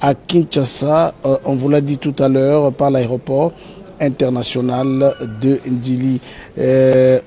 à Kinshasa, on vous l'a dit tout à l'heure, par l'aéroport international de Ndili.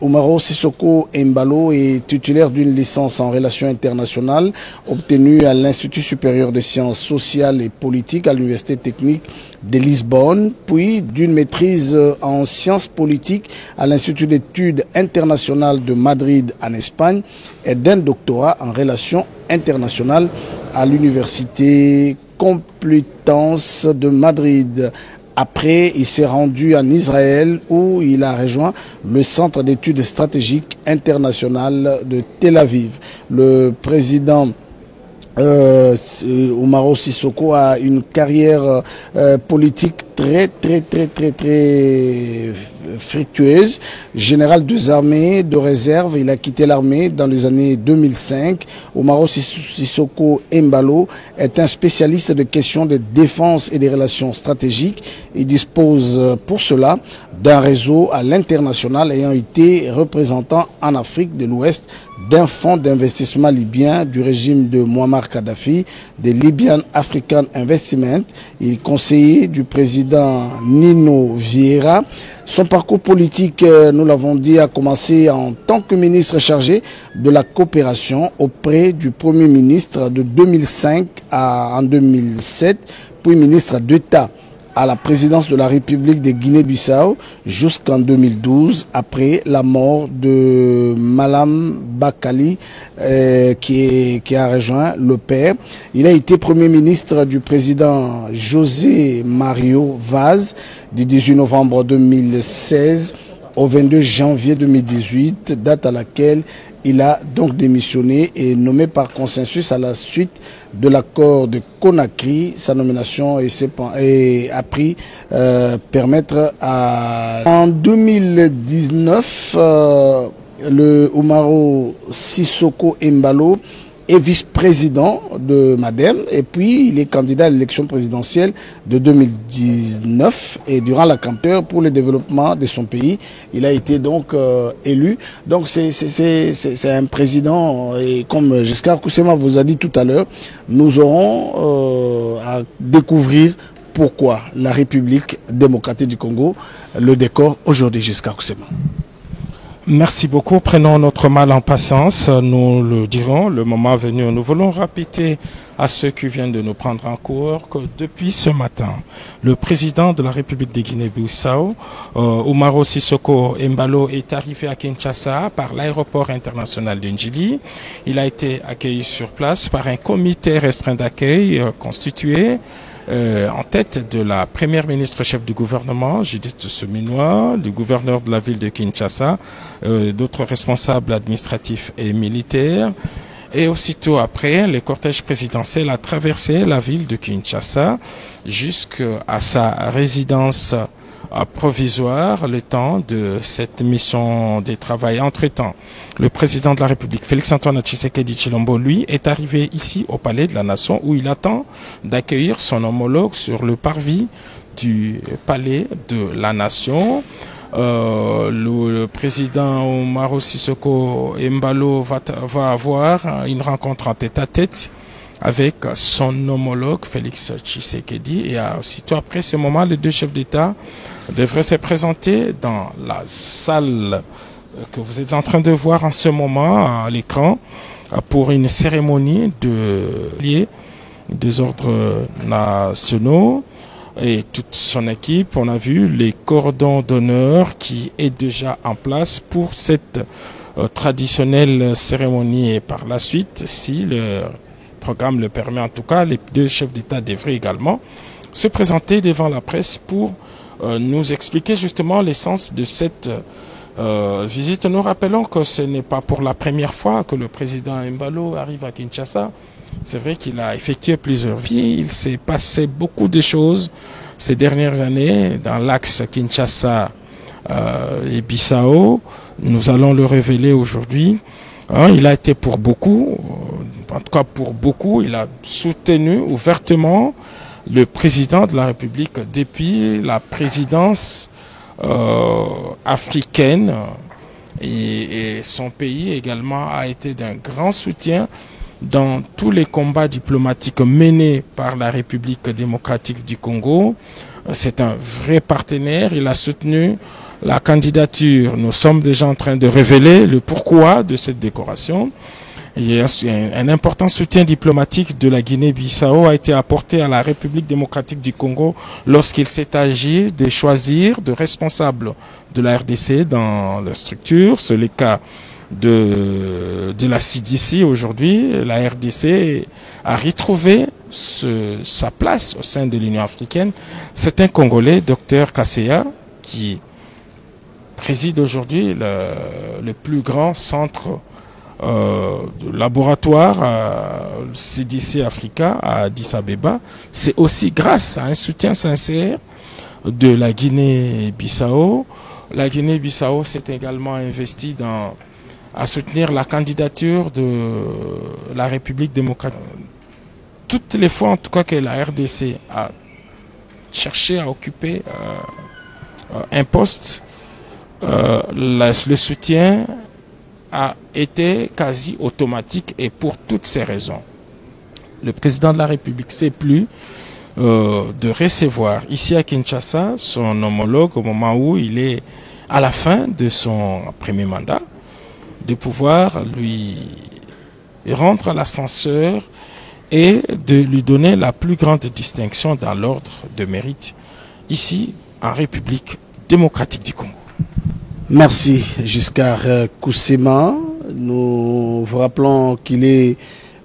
Umaro Sissoko Embalo est titulaire d'une licence en relations internationales obtenue à l'Institut supérieur des sciences sociales et politiques à l'Université technique de Lisbonne, puis d'une maîtrise en sciences politiques à l'Institut d'études internationales de Madrid en Espagne et d'un doctorat en relations internationales à l'Université Complutense de Madrid. Après, il s'est rendu en Israël où il a rejoint le Centre d'études stratégiques internationales de Tel Aviv. Le président Umaro Sissoko a une carrière politique très fructueuse. Général des armées de réserve, il a quitté l'armée dans les années 2005. Umaro Sissoko Embalo est un spécialiste de questions de défense et des relations stratégiques. Il dispose pour cela d'un réseau à l'international ayant été représentant en Afrique de l'Ouest d'un fonds d'investissement libyen du régime de Muammar Kadhafi, de Libyan African Investment. Il est conseiller du président Nino Vieira. Son parcours politique, nous l'avons dit, a commencé en tant que ministre chargé de la coopération auprès du Premier ministre de 2005 en 2007, puis ministre d'État à la présidence de la République de Guinée-Bissau jusqu'en 2012, après la mort de Malam Bakali qui a rejoint le père. Il a été Premier ministre du président José Mario Vaz du 18 novembre 2016 au 22 janvier 2018, date à laquelle il a donc démissionné et nommé par consensus à la suite de l'accord de Conakry. Sa nomination a pris permettre à... En 2019, le Umaro Sissoko Embalo est vice-président de MADEM et puis il est candidat à l'élection présidentielle de 2019 et durant la campagne pour le développement de son pays, il a été donc élu. Donc c'est un président et comme Giscard Koussema vous a dit tout à l'heure, nous aurons à découvrir pourquoi la République démocratique du Congo le décore aujourd'hui. Giscard Koussema. Merci beaucoup. Prenons notre mal en patience. Nous le dirons le moment venu. Nous voulons répéter à ceux qui viennent de nous prendre en cours que depuis ce matin, le président de la République de Guinée-Bissau, Umaro Sissoko Embalo, est arrivé à Kinshasa par l'aéroport international de Ndjili. Il a été accueilli sur place par un comité restreint d'accueil constitué en tête de la première ministre chef du gouvernement, Judith Suminwa, du gouverneur de la ville de Kinshasa, d'autres responsables administratifs et militaires. Et aussitôt après, le cortège présidentiel a traversé la ville de Kinshasa jusqu'à sa résidence provisoire, le temps de cette mission de travail. Entre-temps, le président de la République, Félix-Antoine Tshisekedi Tshilombo, lui, est arrivé ici au Palais de la Nation où il attend d'accueillir son homologue sur le parvis du Palais de la Nation. Le président Umaro Sissoko Embalo va avoir une rencontre en tête-à-tête avec son homologue Félix Tshisekedi et aussitôt après ce moment, les deux chefs d'État devraient se présenter dans la salle que vous êtes en train de voir en ce moment à l'écran pour une cérémonie des ordres nationaux et toute son équipe. On a vu les cordons d'honneur qui est déjà en place pour cette traditionnelle cérémonie et par la suite, si le programme le permet en tout cas, les deux chefs d'État devraient également se présenter devant la presse pour nous expliquer justement l'essence de cette visite. Nous rappelons que ce n'est pas pour la première fois que le président Embalo arrive à Kinshasa. C'est vrai qu'il a effectué plusieurs vies. Il s'est passé beaucoup de choses ces dernières années dans l'axe Kinshasa et Bissau. Nous allons le révéler aujourd'hui. Il a été pour beaucoup, en tout cas pour beaucoup, il a soutenu ouvertement le président de la République depuis la présidence africaine et son pays également a été d'un grand soutien dans tous les combats diplomatiques menés par la République démocratique du Congo. C'est un vrai partenaire. Il a soutenu la candidature. Nous sommes déjà en train de révéler le pourquoi de cette décoration. Un important soutien diplomatique de la Guinée-Bissau a été apporté à la République démocratique du Congo lorsqu'il s'est agi de choisir de responsables de la RDC dans la structure. C'est le cas de la CDC aujourd'hui. La RDC a retrouvé sa place au sein de l'Union africaine. C'est un Congolais, Dr Kaseya, qui préside aujourd'hui le plus grand centre de laboratoire CDC Africa à Addis Abeba. C'est aussi grâce à un soutien sincère de la Guinée-Bissau. La Guinée-Bissau s'est également investie à soutenir la candidature de la République démocratique. Toutes les fois, en tout cas, que la RDC a cherché à occuper un poste, le soutien a été quasi automatique et pour toutes ces raisons. Le président de la République s'est plu de recevoir ici à Kinshasa son homologue au moment où il est à la fin de son premier mandat, de pouvoir lui rendre l'ascenseur et de lui donner la plus grande distinction dans l'ordre de mérite ici en République démocratique du Congo. Merci Giscard Koussema. Nous vous rappelons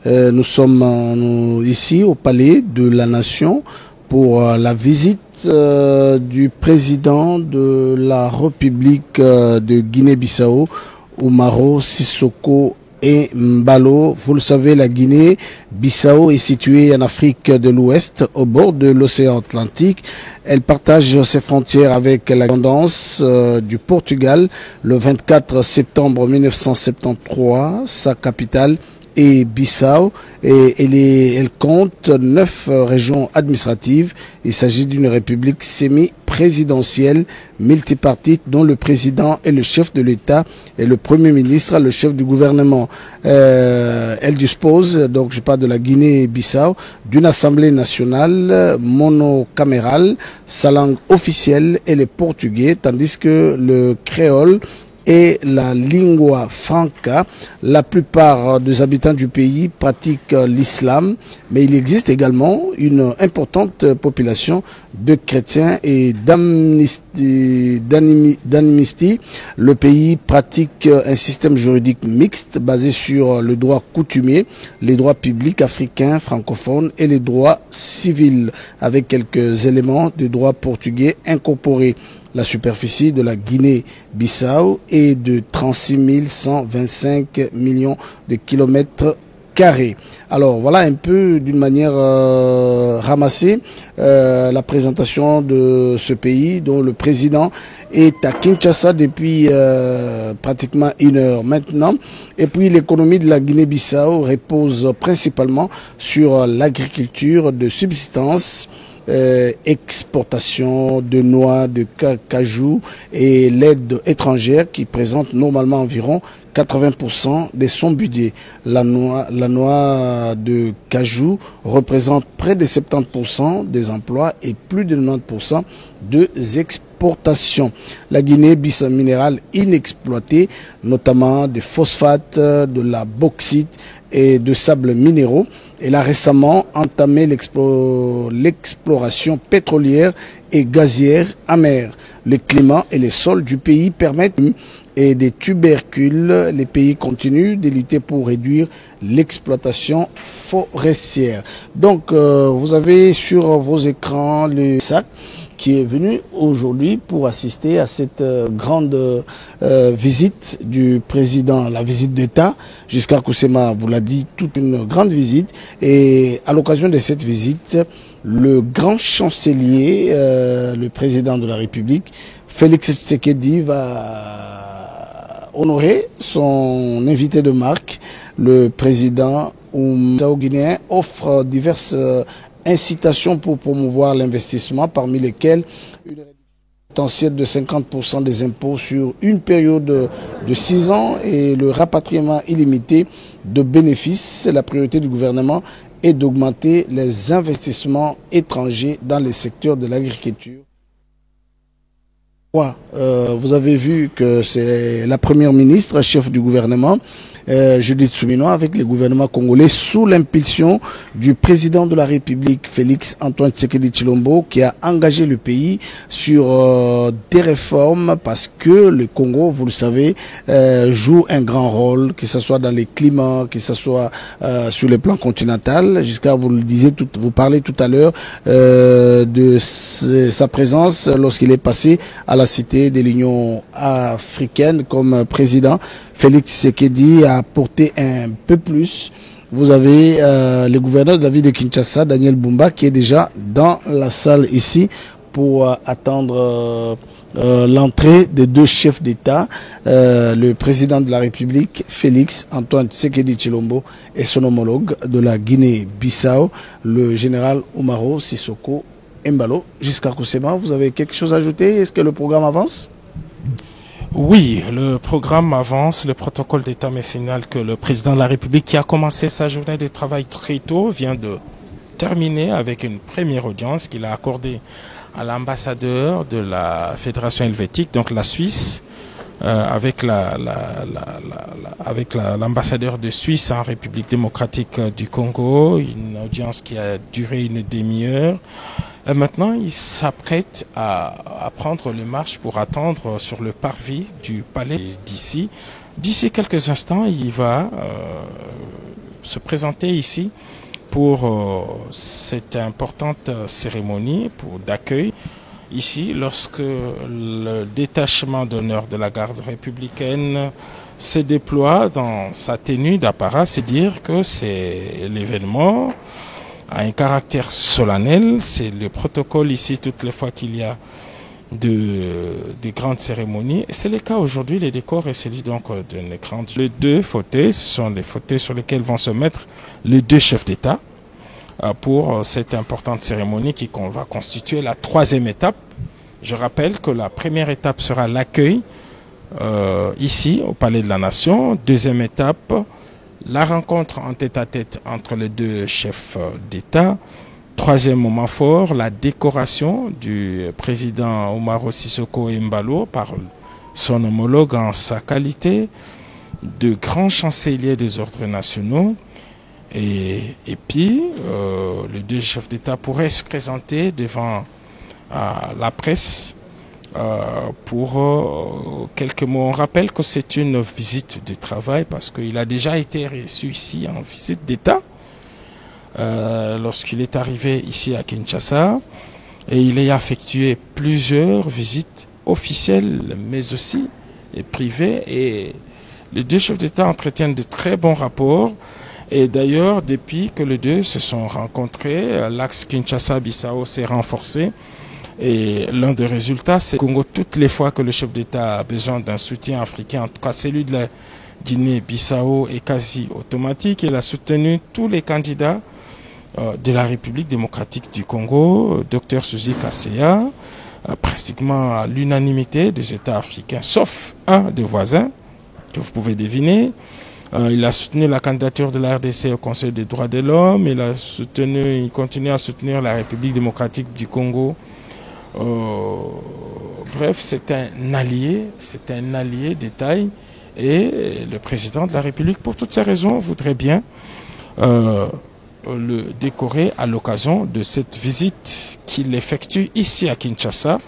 nous sommes ici au Palais de la Nation pour la visite du président de la République de Guinée-Bissau, Umaro Sissoko Embalo. Vous le savez, la Guinée-Bissau est située en Afrique de l'Ouest, au bord de l'océan Atlantique. Elle partage ses frontières avec la dépendance du Portugal le 24 septembre 1973, sa capitale est Bissau et elle compte 9 régions administratives. Il s'agit d'une république semi-présidentielle multipartite dont le président est le chef de l'État et le premier ministre le chef du gouvernement. Elle dispose, donc je parle de la Guinée-Bissau, d'une assemblée nationale monocamérale. Sa langue officielle est le portugais, tandis que le créole et la lingua franca. La plupart des habitants du pays pratiquent l'islam, mais il existe également une importante population de chrétiens et d'animistes. Le pays pratique un système juridique mixte basé sur le droit coutumier, les droits publics africains francophones et les droits civils, avec quelques éléments de droit portugais incorporés. La superficie de la Guinée-Bissau est de 36 125 millions de kilomètres carrés. Alors voilà un peu d'une manière ramassée la présentation de ce pays dont le président est à Kinshasa depuis pratiquement 1 heure maintenant. Et puis l'économie de la Guinée-Bissau repose principalement sur l'agriculture de subsistance, exportation de noix, de cajou et l'aide étrangère qui présente normalement environ 80% de son budget. La noix de cajou représente près de 70% des emplois et plus de 90% des exportations. La Guinée-Bissau minérale inexploitée, notamment des phosphates, de la bauxite et de sables minéraux. Elle a récemment entamé l'exploration pétrolière et gazière en mer. Le climat et les sols du pays permettent et des tubercules. Les pays continuent de lutter pour réduire l'exploitation forestière. Donc, vous avez sur vos écrans le SAC qui est venu aujourd'hui pour assister à cette grande visite du président, la visite d'État. Giscard Koussema vous l'a dit, toute une grande visite. Et à l'occasion de cette visite, le grand chancelier, le président de la République, Félix Tshisekedi, va honorer son invité de marque. Le président guinéen offre diverses incitations pour promouvoir l'investissement, parmi lesquelles une réduction potentielle de 50% des impôts sur une période de 6 ans et le rapatriement illimité de bénéfices. La priorité du gouvernement est d'augmenter les investissements étrangers dans les secteurs de l'agriculture. Vous avez vu que c'est la première ministre, chef du gouvernement, Judith Suminwa, avec le gouvernement congolais sous l'impulsion du président de la République, Félix Antoine Tshisekedi Tshilombo, qui a engagé le pays sur des réformes parce que le Congo, vous le savez, joue un grand rôle, que ce soit dans les climats, que ce soit sur le plan continental. Jusqu'à, vous le disiez, vous parlez tout à l'heure de sa présence lorsqu'il est passé à la cité de l'Union africaine comme président. Félix Tshisekedi a apporté un peu plus. Vous avez le gouverneur de la ville de Kinshasa, Daniel Bumba, qui est déjà dans la salle ici pour attendre l'entrée des deux chefs d'État, le président de la République, Félix Antoine Tshisekedi Tshilombo, et son homologue de la Guinée-Bissau, le général Umaro Sissoko Embalo. Jusqu'à Koussema, vous avez quelque chose à ajouter? Est-ce que le programme avance? Oui, le programme avance. Le protocole d'État me signale que le président de la République, qui a commencé sa journée de travail très tôt, vient de terminer avec une première audience qu'il a accordée à l'ambassadeur de la Fédération helvétique, donc la Suisse, avec l'ambassadeur de Suisse en République démocratique du Congo, une audience qui a duré une demi-heure. Maintenant, il s'apprête à prendre les marches pour attendre sur le parvis du palais d'ici. D'ici quelques instants, il va se présenter ici pour cette importante cérémonie d'accueil. Ici, lorsque le détachement d'honneur de la garde républicaine se déploie dans sa tenue d'apparat, c'est dire que c'est l'événement a un caractère solennel. C'est le protocole ici toutes les fois qu'il y a de grandes cérémonies. Et c'est le cas aujourd'hui. Le décor est celui donc d'une grande. Les deux fauteuils, ce sont les fauteuils sur lesquels vont se mettre les deux chefs d'État pour cette importante cérémonie qui va constituer la troisième étape. Je rappelle que la première étape sera l'accueil ici au Palais de la Nation. Deuxième étape, la rencontre en tête-à-tête entre les deux chefs d'État. Troisième moment fort, la décoration du président Umaro Sissoko Embalo par son homologue en sa qualité de grand chancelier des ordres nationaux. Et puis, les deux chefs d'État pourraient se présenter devant la presse pour quelques mots. On rappelle que c'est une visite de travail parce qu'il a déjà été reçu ici en visite d'État lorsqu'il est arrivé ici à Kinshasa, et il a effectué plusieurs visites officielles mais aussi privées, et les deux chefs d'État entretiennent de très bons rapports. Et d'ailleurs, depuis que les deux se sont rencontrés, l'axe Kinshasa-Bissau s'est renforcé. Et l'un des résultats, c'est que Congo, toutes les fois que le chef d'État a besoin d'un soutien africain, en tout cas celui de la Guinée-Bissau, est quasi automatique. Il a soutenu tous les candidats de la République démocratique du Congo, Dr Suzy Kasseya, pratiquement à l'unanimité des États africains, sauf un des voisins, que vous pouvez deviner. Il a soutenu la candidature de la RDC au Conseil des droits de l'homme. Il continue à soutenir la République démocratique du Congo. Bref, c'est un allié de taille, et le président de la République, pour toutes ces raisons, voudrait bien le décorer à l'occasion de cette visite qu'il effectue ici à Kinshasa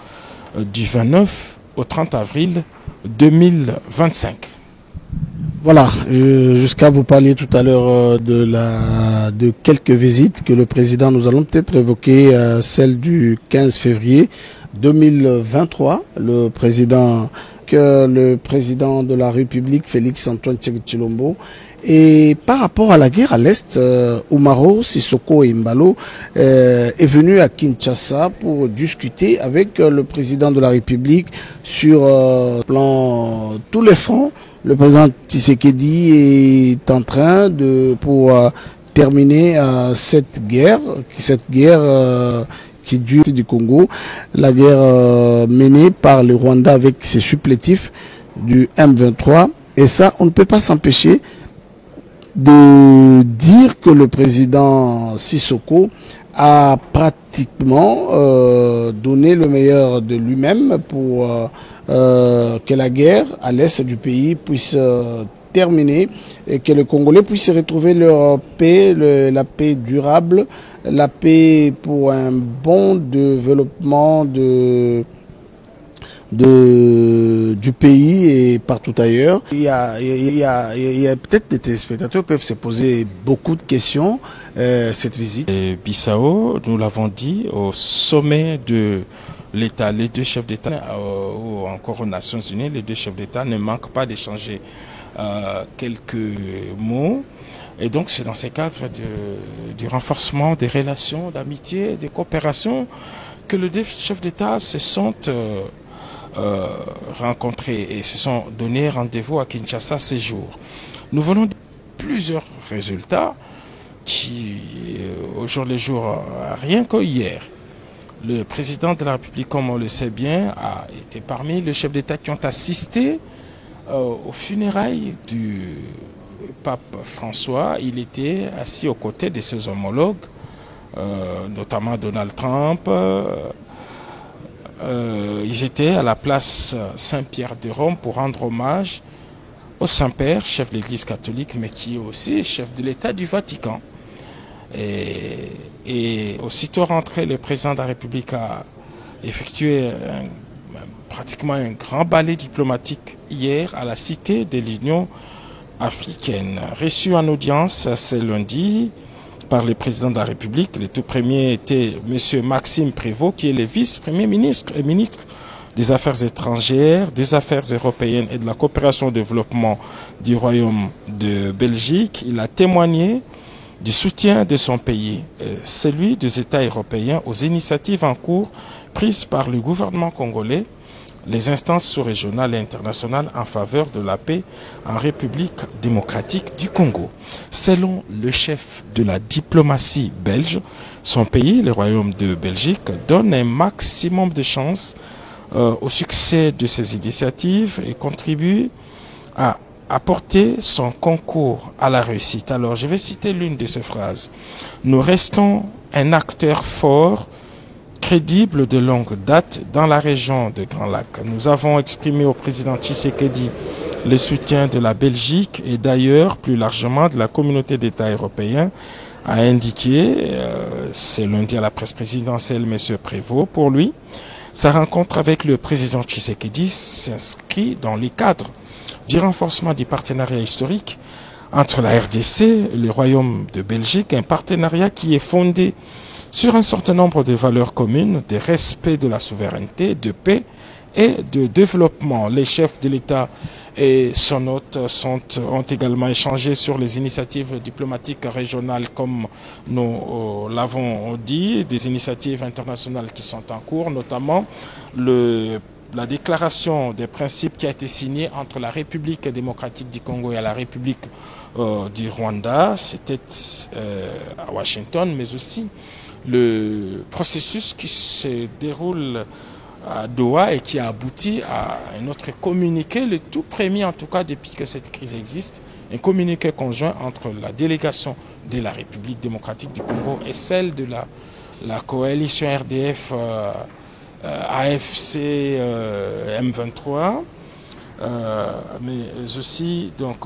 du 29 au 30 avril 2025. Voilà, jusqu'à vous parler tout à l'heure de quelques visites que le président, nous allons peut-être évoquer celle du 15 février 2023, le président de la République, Félix Antoine Tshilombo. Et par rapport à la guerre à l'Est, Umaro Sissoko Embalo est venu à Kinshasa pour discuter avec le président de la République sur tous les fronts. Le président Tshisekedi est en train pour terminer cette guerre qui dure du Congo, la guerre menée par le Rwanda avec ses supplétifs du M23. Et ça, on ne peut pas s'empêcher de dire que le président Sissoko a pratiquement donné le meilleur de lui-même pour que la guerre à l'est du pays puisse terminer et que les Congolais puissent retrouver leur paix, la paix durable, la paix pour un bon développement du pays et partout ailleurs. Il y a peut-être des téléspectateurs peuvent se poser beaucoup de questions cette visite. Et Bissau, nous l'avons dit, au sommet de l'État, les deux chefs d'État, ou encore aux Nations Unies, les deux chefs d'État ne manquent pas d'échanger quelques mots. Et donc c'est dans ces cadres du renforcement des relations d'amitié, de coopération que les deux chefs d'État se sont rencontrés et se sont donné rendez-vous à Kinshasa ces jours. Nous venons de plusieurs résultats qui, au jour le jour, rien que hier, le président de la République, comme on le sait bien, a été parmi les chefs d'État qui ont assisté aux funérailles du pape François. Il était assis aux côtés de ses homologues, notamment Donald Trump. Ils étaient à la place Saint-Pierre de Rome pour rendre hommage au Saint-Père, chef de l'Église catholique, mais qui est aussi chef de l'État du Vatican. Et aussitôt rentré, le président de la République a effectué pratiquement un grand ballet diplomatique hier à la Cité de l'Union africaine. Reçu en audience ce lundi par le président de la République, le tout premier était M. Maxime Prévost, qui est le vice-premier ministre et ministre des Affaires étrangères, des Affaires européennes et de la coopération au développement du Royaume de Belgique. Il a témoigné du soutien de son pays, celui des États européens, aux initiatives en cours prises par le gouvernement congolais, les instances sous-régionales et internationales en faveur de la paix en République démocratique du Congo. Selon le chef de la diplomatie belge, son pays, le Royaume de Belgique, donne un maximum de chances au succès de ces initiatives et contribue à apporter son concours à la réussite. Alors, je vais citer l'une de ces phrases. Nous restons un acteur fort, crédible de longue date dans la région de Grand Lac. Nous avons exprimé au président Tshisekedi le soutien de la Belgique et d'ailleurs plus largement de la communauté d'États européens, a indiqué ce lundi à la presse présidentielle M. Prévost. Pour lui, sa rencontre avec le président Tshisekedi s'inscrit dans les cadres du renforcement du partenariat historique entre la RDC et le Royaume de Belgique, un partenariat qui est fondé sur un certain nombre de valeurs communes, de respect de la souveraineté, de paix et de développement. Les chefs de l'État et son hôte ont également échangé sur les initiatives diplomatiques régionales, comme nous l'avons dit, des initiatives internationales qui sont en cours, notamment la déclaration des principes qui a été signée entre la République démocratique du Congo et la République du Rwanda. C'était à Washington, mais aussi le processus qui se déroule à Doha et qui a abouti à un autre communiqué, le tout premier en tout cas depuis que cette crise existe, un communiqué conjoint entre la délégation de la République démocratique du Congo et celle de la coalition RDF AFC M23. Mais aussi, donc,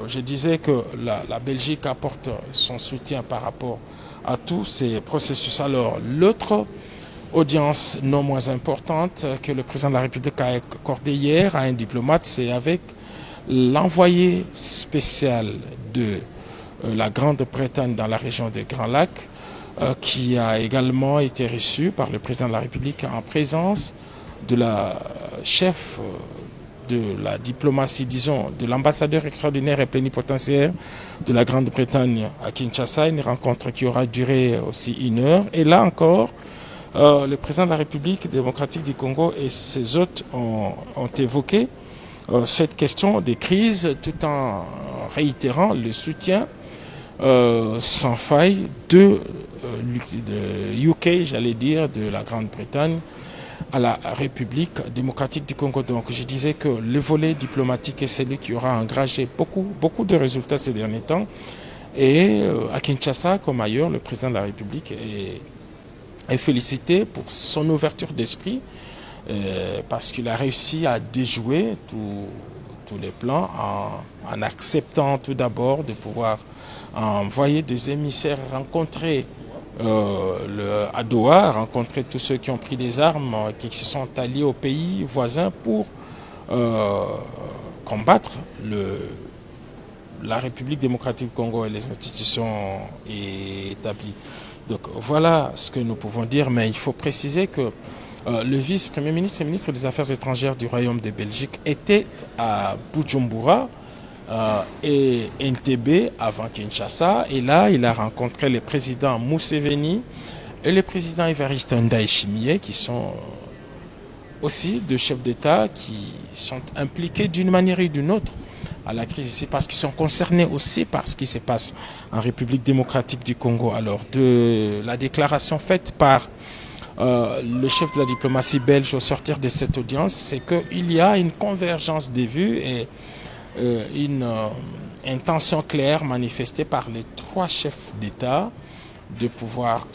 je disais que la Belgique apporte son soutien par rapport à tous ces processus. Alors, l'autre audience non moins importante que le président de la République a accordée hier à un diplomate, c'est avec l'envoyé spécial de la Grande-Bretagne dans la région de Grand Lac, qui a également été reçu par le président de la République en présence de la chef de la diplomatie, disons, de l'ambassadeur extraordinaire et plénipotentiaire de la Grande-Bretagne à Kinshasa, une rencontre qui aura duré aussi 1 heure. Et là encore, le président de la République démocratique du Congo et ses hôtes ont évoqué cette question des crises tout en réitérant le soutien sans faille de UK, j'allais dire, de la Grande-Bretagne, à la République démocratique du Congo. Donc je disais que le volet diplomatique est celui qui aura engagé beaucoup de résultats ces derniers temps. Et à Kinshasa, comme ailleurs, le président de la République est félicité pour son ouverture d'esprit parce qu'il a réussi à déjouer tous les plans en acceptant tout d'abord de pouvoir envoyer des émissaires rencontrer à Doha, rencontrer tous ceux qui ont pris des armes, qui se sont alliés aux pays voisins pour combattre la République démocratique du Congo et les institutions établies. Donc voilà ce que nous pouvons dire, mais il faut préciser que le vice-premier ministre et ministre des Affaires étrangères du Royaume de Belgique était à Bujumbura et Entebbe avant Kinshasa. Et là, il a rencontré le président Museveni et le président Évariste Ndayishimiye, qui sont aussi deux chefs d'État qui sont impliqués d'une manière ou d'une autre à la crise ici, parce qu'ils sont concernés aussi par ce qui se passe en République démocratique du Congo. Alors, de la déclaration faite par le chef de la diplomatie belge au sortir de cette audience, c'est qu'il y a une convergence des vues et une intention claire manifestée par les trois chefs d'État de pouvoir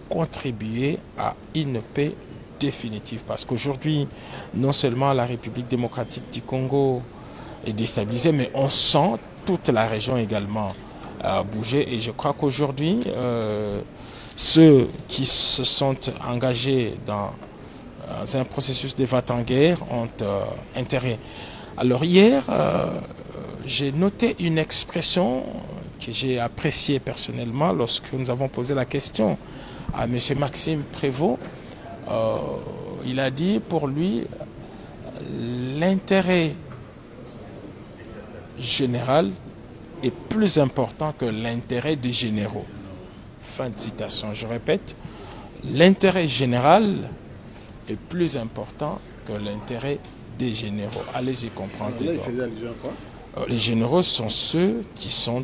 contribuer à une paix définitive. Parce qu'aujourd'hui, non seulement la République démocratique du Congo est déstabilisée, mais on sent toute la région également bouger. Et je crois qu'aujourd'hui, ceux qui se sont engagés dans un processus de va-t-en-guerre ont intérêt. Alors hier, j'ai noté une expression que j'ai appréciée personnellement lorsque nous avons posé la question à M. Maxime Prévost. Il a dit pour lui l'intérêt général est plus important que l'intérêt des généraux. Fin de citation. Je répète, l'intérêt général est plus important que l'intérêt des généraux. Allez-y comprendre. Là, il faisait allusion à quoi? Les généraux sont ceux qui sont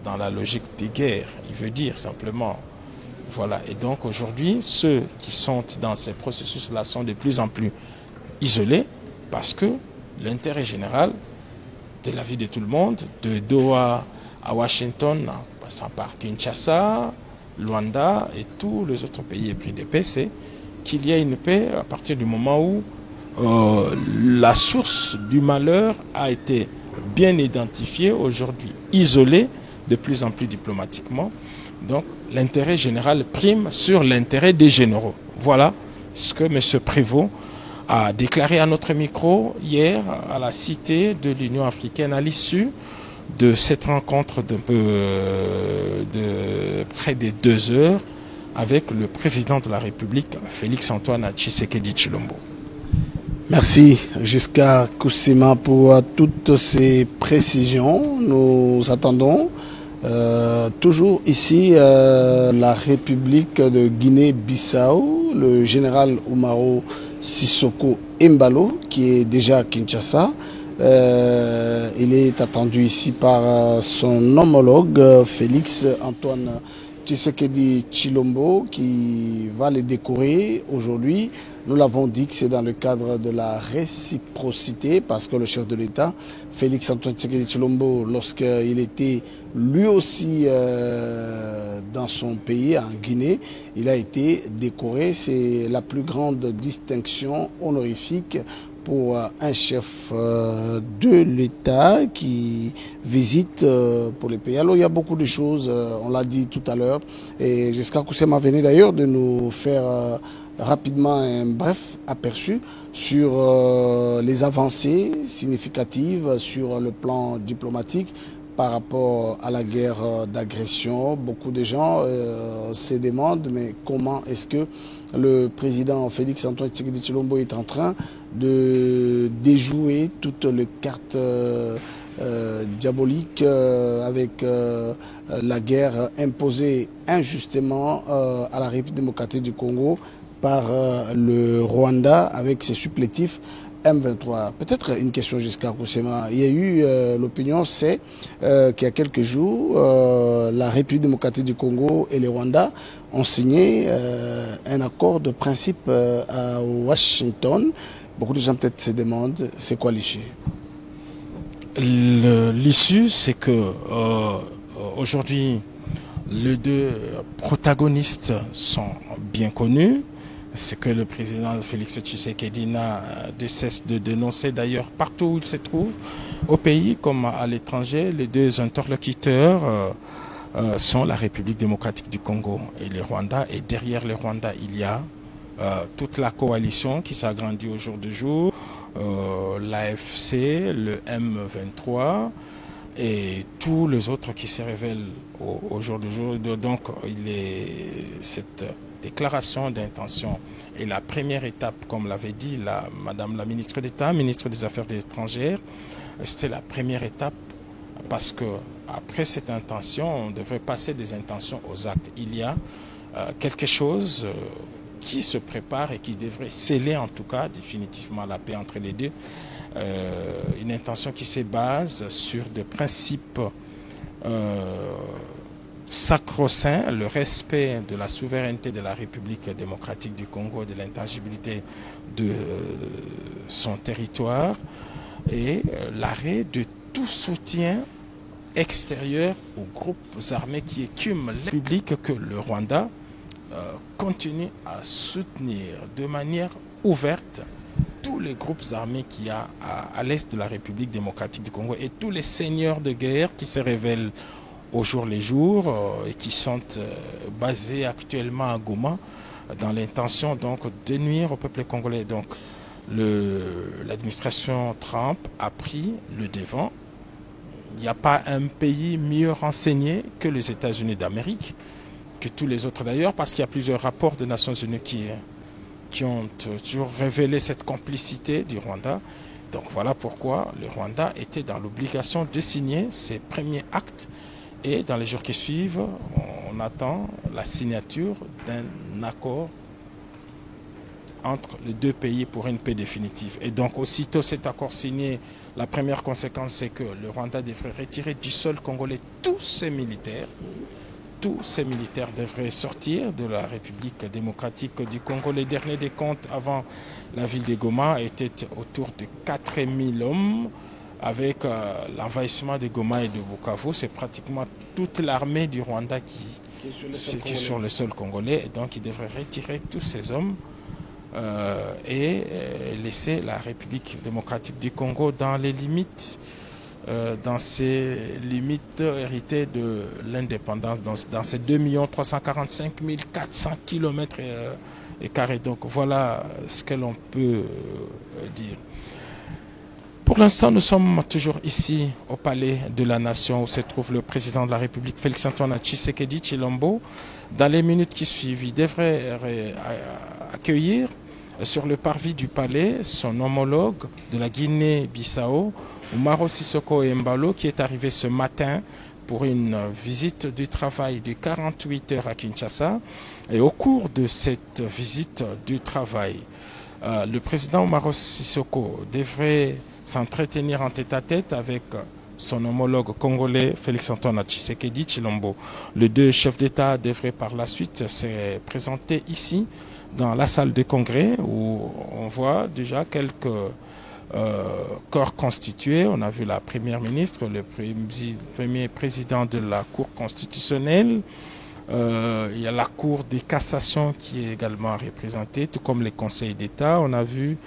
dans la logique des guerres. Il veut dire simplement. Voilà. Et donc aujourd'hui, ceux qui sont dans ces processus-là sont de plus en plus isolés parce que l'intérêt général de la vie de tout le monde, de Doha à Washington, en passant par Kinshasa, Luanda et tous les autres pays épris de paix, c'est qu'il y a une paix à partir du moment où la source du malheur a été bien identifiée, aujourd'hui isolée, de plus en plus diplomatiquement. Donc l'intérêt général prime sur l'intérêt des généraux. Voilà ce que M. Prévost a déclaré à notre micro hier à la Cité de l'Union africaine à l'issue de cette rencontre de près de 2 heures avec le président de la République, Félix-Antoine Tshisekedi Tshilombo. Merci Jusqu'à Koussima pour toutes ces précisions. Nous attendons toujours ici la République de Guinée-Bissau, le général Umaro Sissoko Embalo qui est déjà à Kinshasa. Il est attendu ici par son homologue Félix-Antoine Tshisekedi Tshilombo qui va le décorer aujourd'hui. Nous l'avons dit que c'est dans le cadre de la réciprocité parce que le chef de l'État, Félix-Antoine Tshisekedi Tshilombo, lorsqu'il était lui aussi dans son pays, en Guinée, il a été décoré. C'est la plus grande distinction honorifique pour un chef de l'État qui visite pour les pays. Alors il y a beaucoup de choses, on l'a dit tout à l'heure, et Jusqu'à Koussema venait d'ailleurs de nous faire rapidement un bref aperçu sur les avancées significatives sur le plan diplomatique par rapport à la guerre d'agression. Beaucoup de gens se demandent mais comment est-ce que le président Félix-Antoine Tshisekedi Tshilombo est en train de déjouer toutes les cartes diaboliques avec la guerre imposée injustement à la République démocratique du Congo par le Rwanda avec ses supplétifs M23. Peut-être une question jusqu'à Koussema. Il y a eu l'opinion, c'est qu'il y a quelques jours, la République démocratique du Congo et le Rwanda ont signé un accord de principe à Washington. Beaucoup de gens peut-être se demandent, c'est quoi l'issue? L'issue, c'est que aujourd'hui, les deux protagonistes sont bien connus. Ce que le président Félix Tshisekedi n'a de cesse de dénoncer d'ailleurs partout où il se trouve, au pays comme à l'étranger. Les deux interlocuteurs sont la République démocratique du Congo et le Rwanda. Et derrière le Rwanda, il y a toute la coalition qui s'agrandit au jour le jour, l'AFC, le M23 et tous les autres qui se révèlent au jour le jour. Donc, cette déclaration d'intention est la première étape, comme l'avait dit Madame la ministre d'État, ministre des Affaires étrangères. C'était la première étape parce que après cette intention, on devrait passer des intentions aux actes. Il y a quelque chose qui se prépare et qui devrait sceller en tout cas définitivement la paix entre les deux. Une intention qui se base sur des principes sacro-saint, le respect de la souveraineté de la République démocratique du Congo, de l'intangibilité de son territoire et l'arrêt de tout soutien extérieur aux groupes armés qui écument la République, que le Rwanda continue à soutenir de manière ouverte tous les groupes armés qu'il y a à l'est de la République démocratique du Congo et tous les seigneurs de guerre qui se révèlent au jour les jours et qui sont basés actuellement à Goma dans l'intention donc de nuire au peuple congolais. Donc l'administration Trump a pris le devant. Il n'y a pas un pays mieux renseigné que les États-Unis d'Amérique, que tous les autres d'ailleurs, parce qu'il y a plusieurs rapports des Nations Unies qui ont toujours révélé cette complicité du Rwanda. Donc voilà pourquoi le Rwanda était dans l'obligation de signer ses premiers actes. Et dans les jours qui suivent, on attend la signature d'un accord entre les deux pays pour une paix définitive. Et donc aussitôt cet accord signé, la première conséquence c'est que le Rwanda devrait retirer du sol congolais tous ses militaires. Tous ces militaires devraient sortir de la République démocratique du Congo. Les derniers décomptes avant la ville de Goma étaient autour de 4000 hommes. Avec l'envahissement de Goma et de Bukavu, c'est pratiquement toute l'armée du Rwanda qui est sur le sol congolais. Et donc, ils devraient retirer tous ces hommes et laisser la République démocratique du Congo dans les limites, dans ses limites héritées de l'indépendance, dans ces 2 345 400 km et carrés. Donc, voilà ce que l'on peut dire. Pour l'instant, nous sommes toujours ici au Palais de la Nation où se trouve le président de la République, Félix-Antoine Tshisekedi Tshilombo. Dans les minutes qui suivent, il devrait accueillir sur le parvis du palais son homologue de la Guinée-Bissau, Umaro Sissoco Embalo, qui est arrivé ce matin pour une visite du travail de 48 heures à Kinshasa. Et au cours de cette visite du travail, le président Umaro Sissoco devrait s'entretenir en tête-à-tête avec son homologue congolais Félix-Antoine Tshisekedi Tshilombo. Les deux chefs d'État devraient par la suite se présenter ici dans la salle de congrès où on voit déjà quelques corps constitués. On a vu la première ministre, le premier président de la Cour constitutionnelle. Il y a la Cour de cassation qui est également représentée, tout comme les conseils d'État. On a vu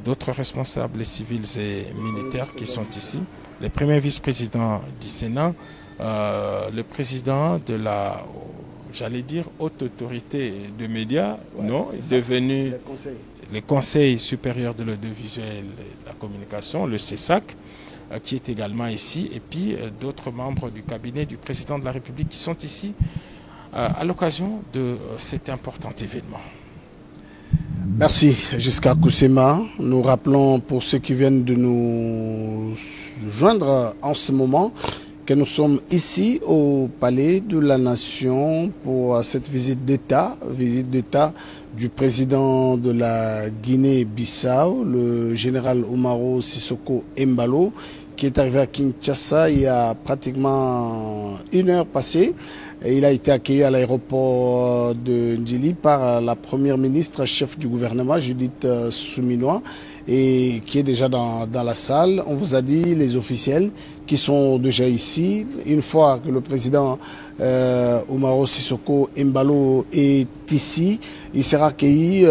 d'autres responsables civils et militaires qui sont ici, le premier vice-président du Sénat, le président de la, j'allais dire, haute autorité de médias, non, est devenu le Conseil supérieur de l'audiovisuel et de la communication, le CESAC, qui est également ici, et puis d'autres membres du cabinet du président de la République qui sont ici à l'occasion de cet important événement. Merci jusqu'à Koussema. Nous rappelons pour ceux qui viennent de nous joindre en ce moment que nous sommes ici au Palais de la Nation pour cette visite d'État du président de la Guinée-Bissau, le général Umaro Sissoko Embalo, qui est arrivé à Kinshasa il y a pratiquement 1 heure passée. Et il a été accueilli à l'aéroport de Ndjili par la première ministre, chef du gouvernement, Judith Suminwa, et qui est déjà dans la salle. On vous a dit les officiels qui sont déjà ici. Une fois que le président Umaro Sissoko Embalo est ici, il sera accueilli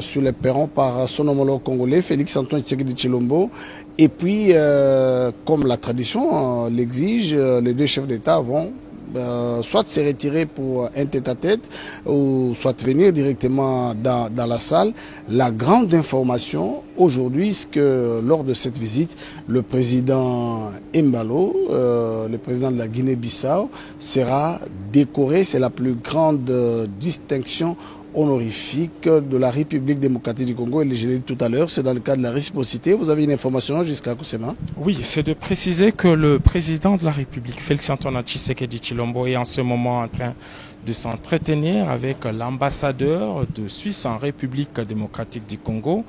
sur les perrons par son homologue congolais, Félix Antoine Tshisekedi Tshilombo. Et puis, comme la tradition l'exige, les 2 chefs d'État vont soit se retirer pour un tête-à-tête ou soit venir directement dans la salle. La grande information aujourd'hui, c'est que lors de cette visite, le président Embalo, le président de la Guinée-Bissau, sera décoré. C'est la plus grande distinction honorifique de la République démocratique du Congo. Et je l'ai dit tout à l'heure, c'est dans le cadre de la réciprocité. Vous avez une information jusqu'à Kousema? Oui, c'est de préciser que le président de la République, Félix Antoine Tshisekedi Tshilombo, est en ce moment en train de s'entretenir avec l'ambassadeur de Suisse en République démocratique du Congo.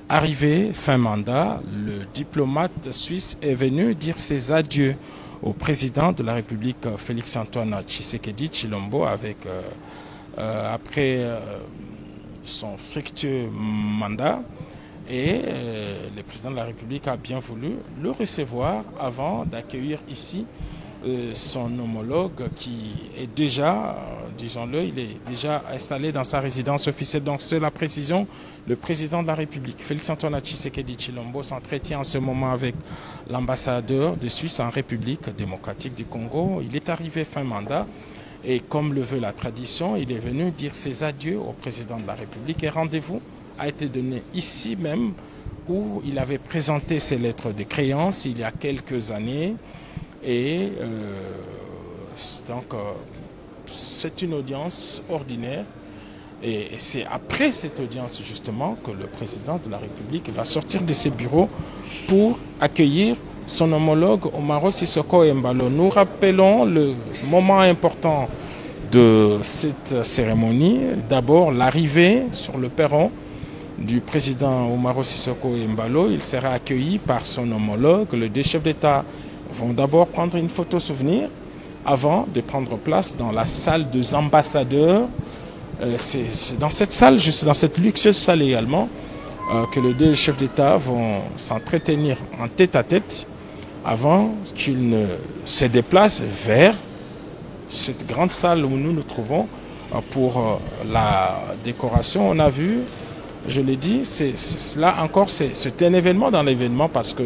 Arrivé fin mandat, le diplomate suisse est venu dire ses adieux au président de la République, Félix Antoine Tshisekedi Tshilombo, après son fructueux mandat, et le président de la République a bien voulu le recevoir avant d'accueillir ici son homologue qui est déjà, disons-le, il est déjà installé dans sa résidence officielle. Donc c'est la précision, le président de la République, Félix Antoine Tshisekedi Tshilombo, s'entretient en ce moment avec l'ambassadeur de Suisse en République démocratique du Congo. Il est arrivé fin mandat. Et comme le veut la tradition, il est venu dire ses adieux au président de la République. Et rendez-vous a été donné ici même, où il avait présenté ses lettres de créance il y a quelques années. Et donc, c'est une audience ordinaire. Et c'est après cette audience, justement, que le président de la République va sortir de ses bureaux pour accueillir son homologue Umaro Sissoko Embalo. Nous rappelons le moment important de cette cérémonie. D'abord, l'arrivée sur le perron du président Umaro Sissoko Embalo. Il sera accueilli par son homologue. Les 2 chefs d'État vont d'abord prendre une photo souvenir avant de prendre place dans la salle des ambassadeurs. C'est dans cette salle, juste dans cette luxueuse salle également, que les 2 chefs d'État vont s'entretenir en tête-à-tête avant qu'ils ne se déplacent vers cette grande salle où nous nous trouvons pour la décoration. On a vu, je l'ai dit, là encore, c'est un événement dans l'événement, parce que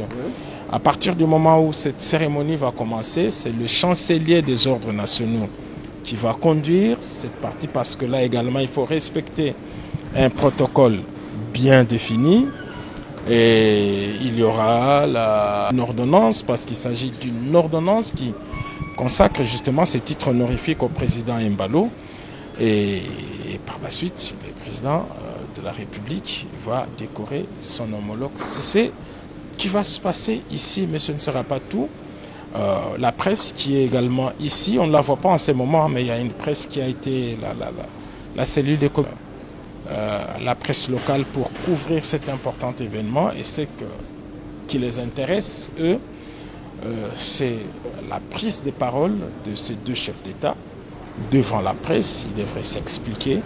à partir du moment où cette cérémonie va commencer, c'est le chancelier des ordres nationaux qui va conduire cette partie, parce que là également, il faut respecter un protocole bien défini. Et il y aura une ordonnance, parce qu'il s'agit d'une ordonnance qui consacre justement ces titres honorifiques au président Embalo. Et par la suite, le président de la République va décorer son homologue. C'est ce qui va se passer ici, mais ce ne sera pas tout. La presse qui est également ici, on ne la voit pas en ce moment, mais il y a une presse qui a été la cellule de la presse locale pour couvrir cet important événement. Et ce qui les intéresse, eux, c'est la prise de parole de ces 2 chefs d'État devant la presse. Ils devraient s'expliquer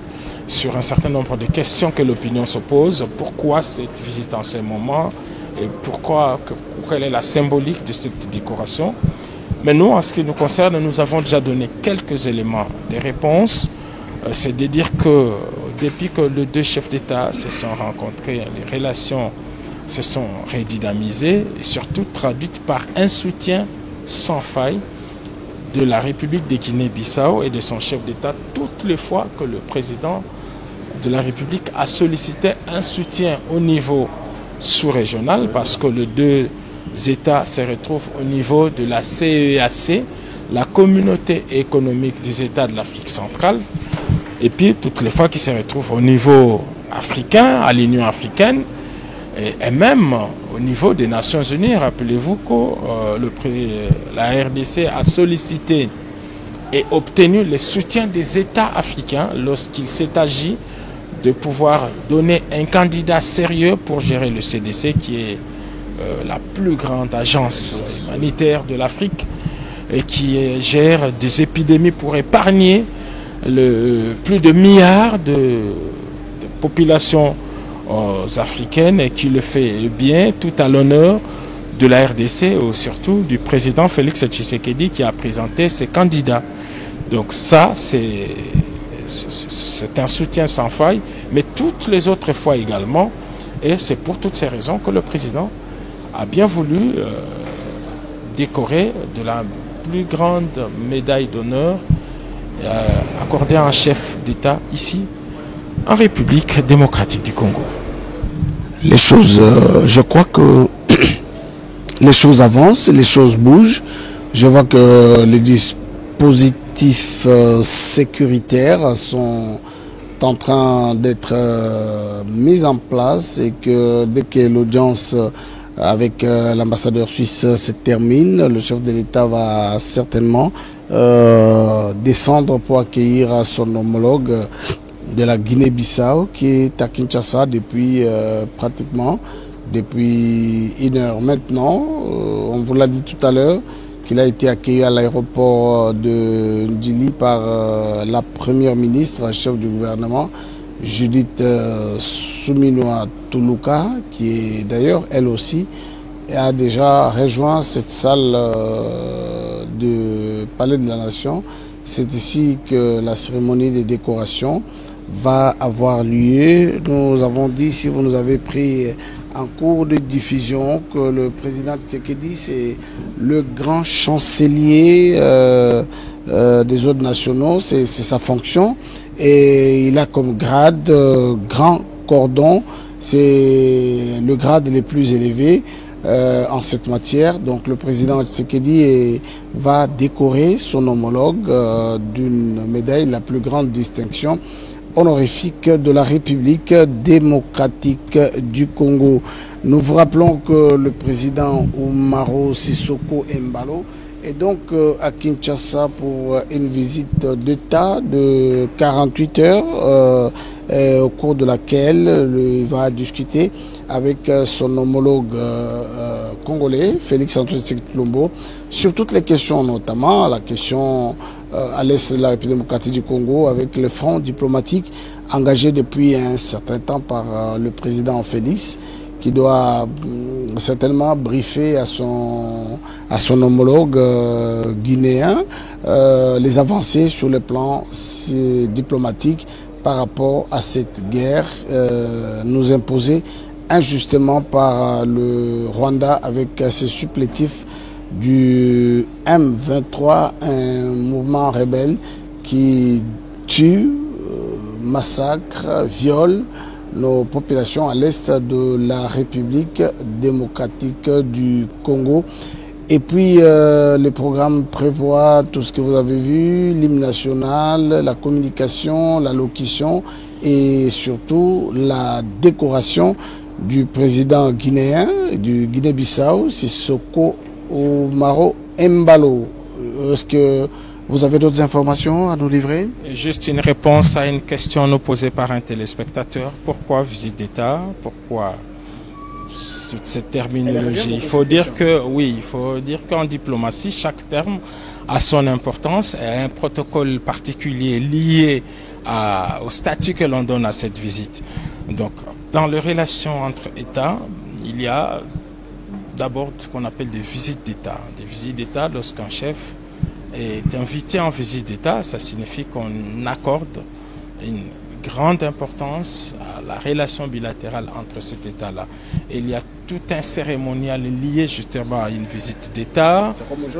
sur un certain nombre de questions que l'opinion se pose. Pourquoi cette visite en ce moment et quelle est la symbolique de cette décoration. Mais nous, en ce qui nous concerne, nous avons déjà donné quelques éléments de réponse. C'est de dire que depuis que les 2 chefs d'État se sont rencontrés, les relations se sont redynamisées et surtout traduites par un soutien sans faille de la République de Guinée-Bissau et de son chef d'État toutes les fois que le président de la République a sollicité un soutien au niveau sous-régional, parce que les 2 États se retrouvent au niveau de la CEEAC, la communauté économique des États de l'Afrique centrale, et puis toutes les fois qu'ils se retrouvent au niveau africain, à l'Union africaine, et même au niveau des Nations Unies. Rappelez-vous que la RDC a sollicité et obtenu le soutien des États africains lorsqu'il s'est agi de pouvoir donner un candidat sérieux pour gérer le CDC, qui est la plus grande agence humanitaire de l'Afrique et qui gère des épidémies pour épargner plus de milliards de populations africaines, et qui le fait bien, tout à l'honneur de la RDC et surtout du président Félix Tshisekedi, qui a présenté ses candidats. Donc ça, c'est un soutien sans faille, mais toutes les autres fois également, et c'est pour toutes ces raisons que le président a bien voulu décorer de la plus grande médaille d'honneur accordée à un chef d'État ici, en République démocratique du Congo. Les choses, je crois que les choses avancent, les choses bougent. Je vois que les dispositifs sécuritaires sont en train d'être mis en place, et que dès que l'audience avec l'ambassadeur suisse se termine, le chef de l'État va certainement descendre pour accueillir son homologue de la Guinée-Bissau, qui est à Kinshasa depuis depuis 1 heure maintenant. On vous l'a dit tout à l'heure qu'il a été accueilli à l'aéroport de Ndili par la première ministre, chef du gouvernement, Judith Suminwa Tuluka, qui est d'ailleurs elle aussi a déjà rejoint cette salle du Palais de la Nation. C'est ici que la cérémonie de décoration va avoir lieu. Nous avons dit, si vous nous avez pris en cours de diffusion, que le président Tshisekedi, c'est le grand chancelier des ordres nationaux, c'est sa fonction, et il a comme grade grand cordon, c'est le grade le plus élevé en cette matière. Donc le président Tshisekedi va décorer son homologue d'une médaille, la plus grande distinction honorifique de la République démocratique du Congo. Nous vous rappelons que le président Umaro Sissoco Embalo est donc à Kinshasa pour une visite d'État de 48 heures, au cours de laquelle il va discuter avec son homologue congolais, Félix Antoine Tshisekedi sur toutes les questions, notamment la question à l'est de la République démocratique du Congo, avec le front diplomatique engagé depuis un certain temps par le président Félix, qui doit certainement briefer à son homologue guinéen les avancées sur le plan diplomatique par rapport à cette guerre nous imposée injustement par le Rwanda avec ses supplétifs du M23, un mouvement rebelle qui tue, massacre, viole nos populations à l'est de la République démocratique du Congo. Et puis le programme prévoit tout ce que vous avez vu, l'hymne national, la communication, la locution et surtout la décoration du président guinéen, du Guinée-Bissau, Sissoko Umaro Embalo. Est-ce que vous avez d'autres informations à nous livrer? Juste une réponse à une question nous posée par un téléspectateur. Pourquoi visite d'État? Pourquoi toute cette terminologie? Il faut dire que, oui, il faut dire qu'en diplomatie, chaque terme a son importance et a un protocole particulier lié au statut que l'on donne à cette visite. Donc, dans les relations entre États, il y a d'abord ce qu'on appelle des visites d'État. Des visites d'État, lorsqu'un chef est invité en visite d'État, ça signifie qu'on accorde une grande importance à la relation bilatérale entre cet État-là. Il y a tout un cérémonial lié justement à une visite d'État.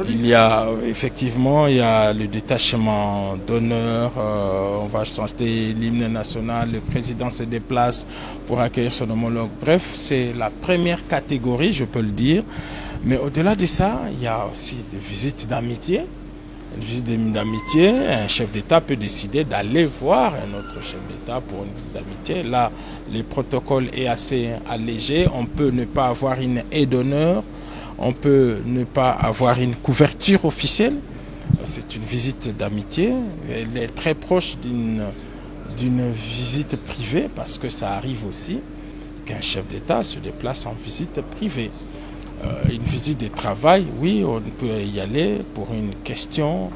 Il y a effectivement le détachement d'honneur, on va chanter l'hymne national, le président se déplace pour accueillir son homologue. Bref, c'est la première catégorie, je peux le dire. Mais au-delà de ça, il y a aussi des visites d'amitié. une visite d'amitié, un chef d'État peut décider d'aller voir un autre chef d'État pour une visite d'amitié. Là, le protocole est assez allégé. On peut ne pas avoir une aide d'honneur, on peut ne pas avoir une couverture officielle. C'est une visite d'amitié. Elle est très proche d'une visite privée parce que ça arrive aussi qu'un chef d'État se déplace en visite privée. Une visite de travail, oui, on peut y aller pour une question,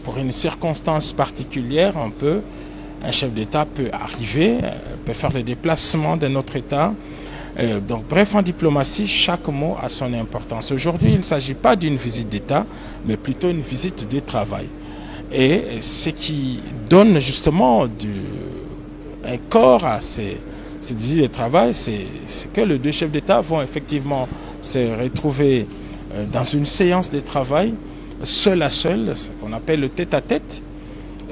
pour une circonstance particulière, un chef d'État peut arriver, peut faire le déplacement d'un autre État. Donc, bref, en diplomatie, chaque mot a son importance. Aujourd'hui, il ne s'agit pas d'une visite d'État, mais plutôt une visite de travail. Et ce qui donne justement un corps à cette visite de travail, c'est que les deux chefs d'État vont effectivement se retrouver dans une séance de travail, seul à seul, ce qu'on appelle le tête-à-tête.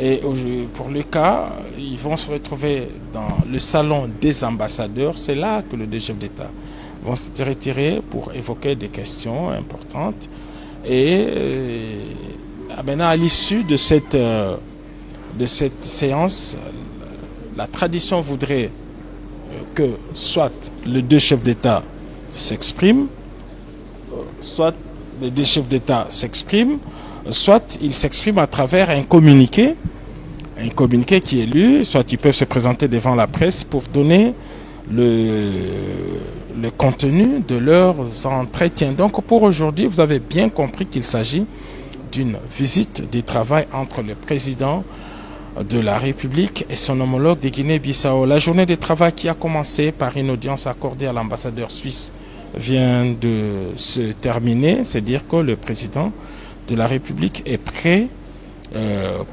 Et pour le cas, ils vont se retrouver dans le salon des ambassadeurs. C'est là que les deux chefs d'État vont se retirer pour évoquer des questions importantes. Et maintenant, à l'issue de cette séance, la tradition voudrait que soit les deux chefs d'État s'expriment, soit les deux chefs d'État s'expriment, soit ils s'expriment à travers un communiqué qui est lu, soit ils peuvent se présenter devant la presse pour donner le contenu de leurs entretiens. Donc pour aujourd'hui, vous avez bien compris qu'il s'agit d'une visite de travail entre le président de la République et son homologue de Guinée-Bissau. La journée de travail qui a commencé par une audience accordée à l'ambassadeur suisse vient de se terminer. C'est dire que le président de la République est prêt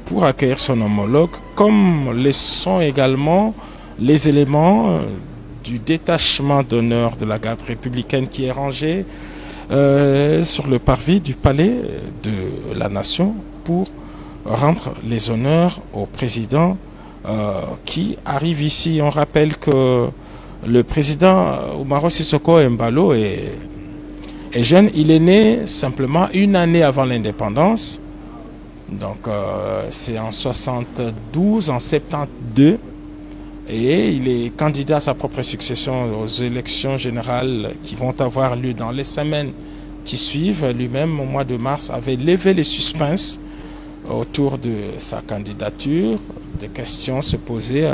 pour accueillir son homologue, comme le sont également les éléments du détachement d'honneur de la garde républicaine qui est rangé sur le parvis du palais de la nation pour rendre les honneurs au président qui arrive ici. On rappelle que le président Umaro Sissoco Embalo est jeune. Il est né simplement une année avant l'indépendance. Donc c'est en 72, en 72. Et il est candidat à sa propre succession aux élections générales qui vont avoir lieu dans les semaines qui suivent. Lui-même, au mois de mars, avait levé les suspens autour de sa candidature. Des questions se posaient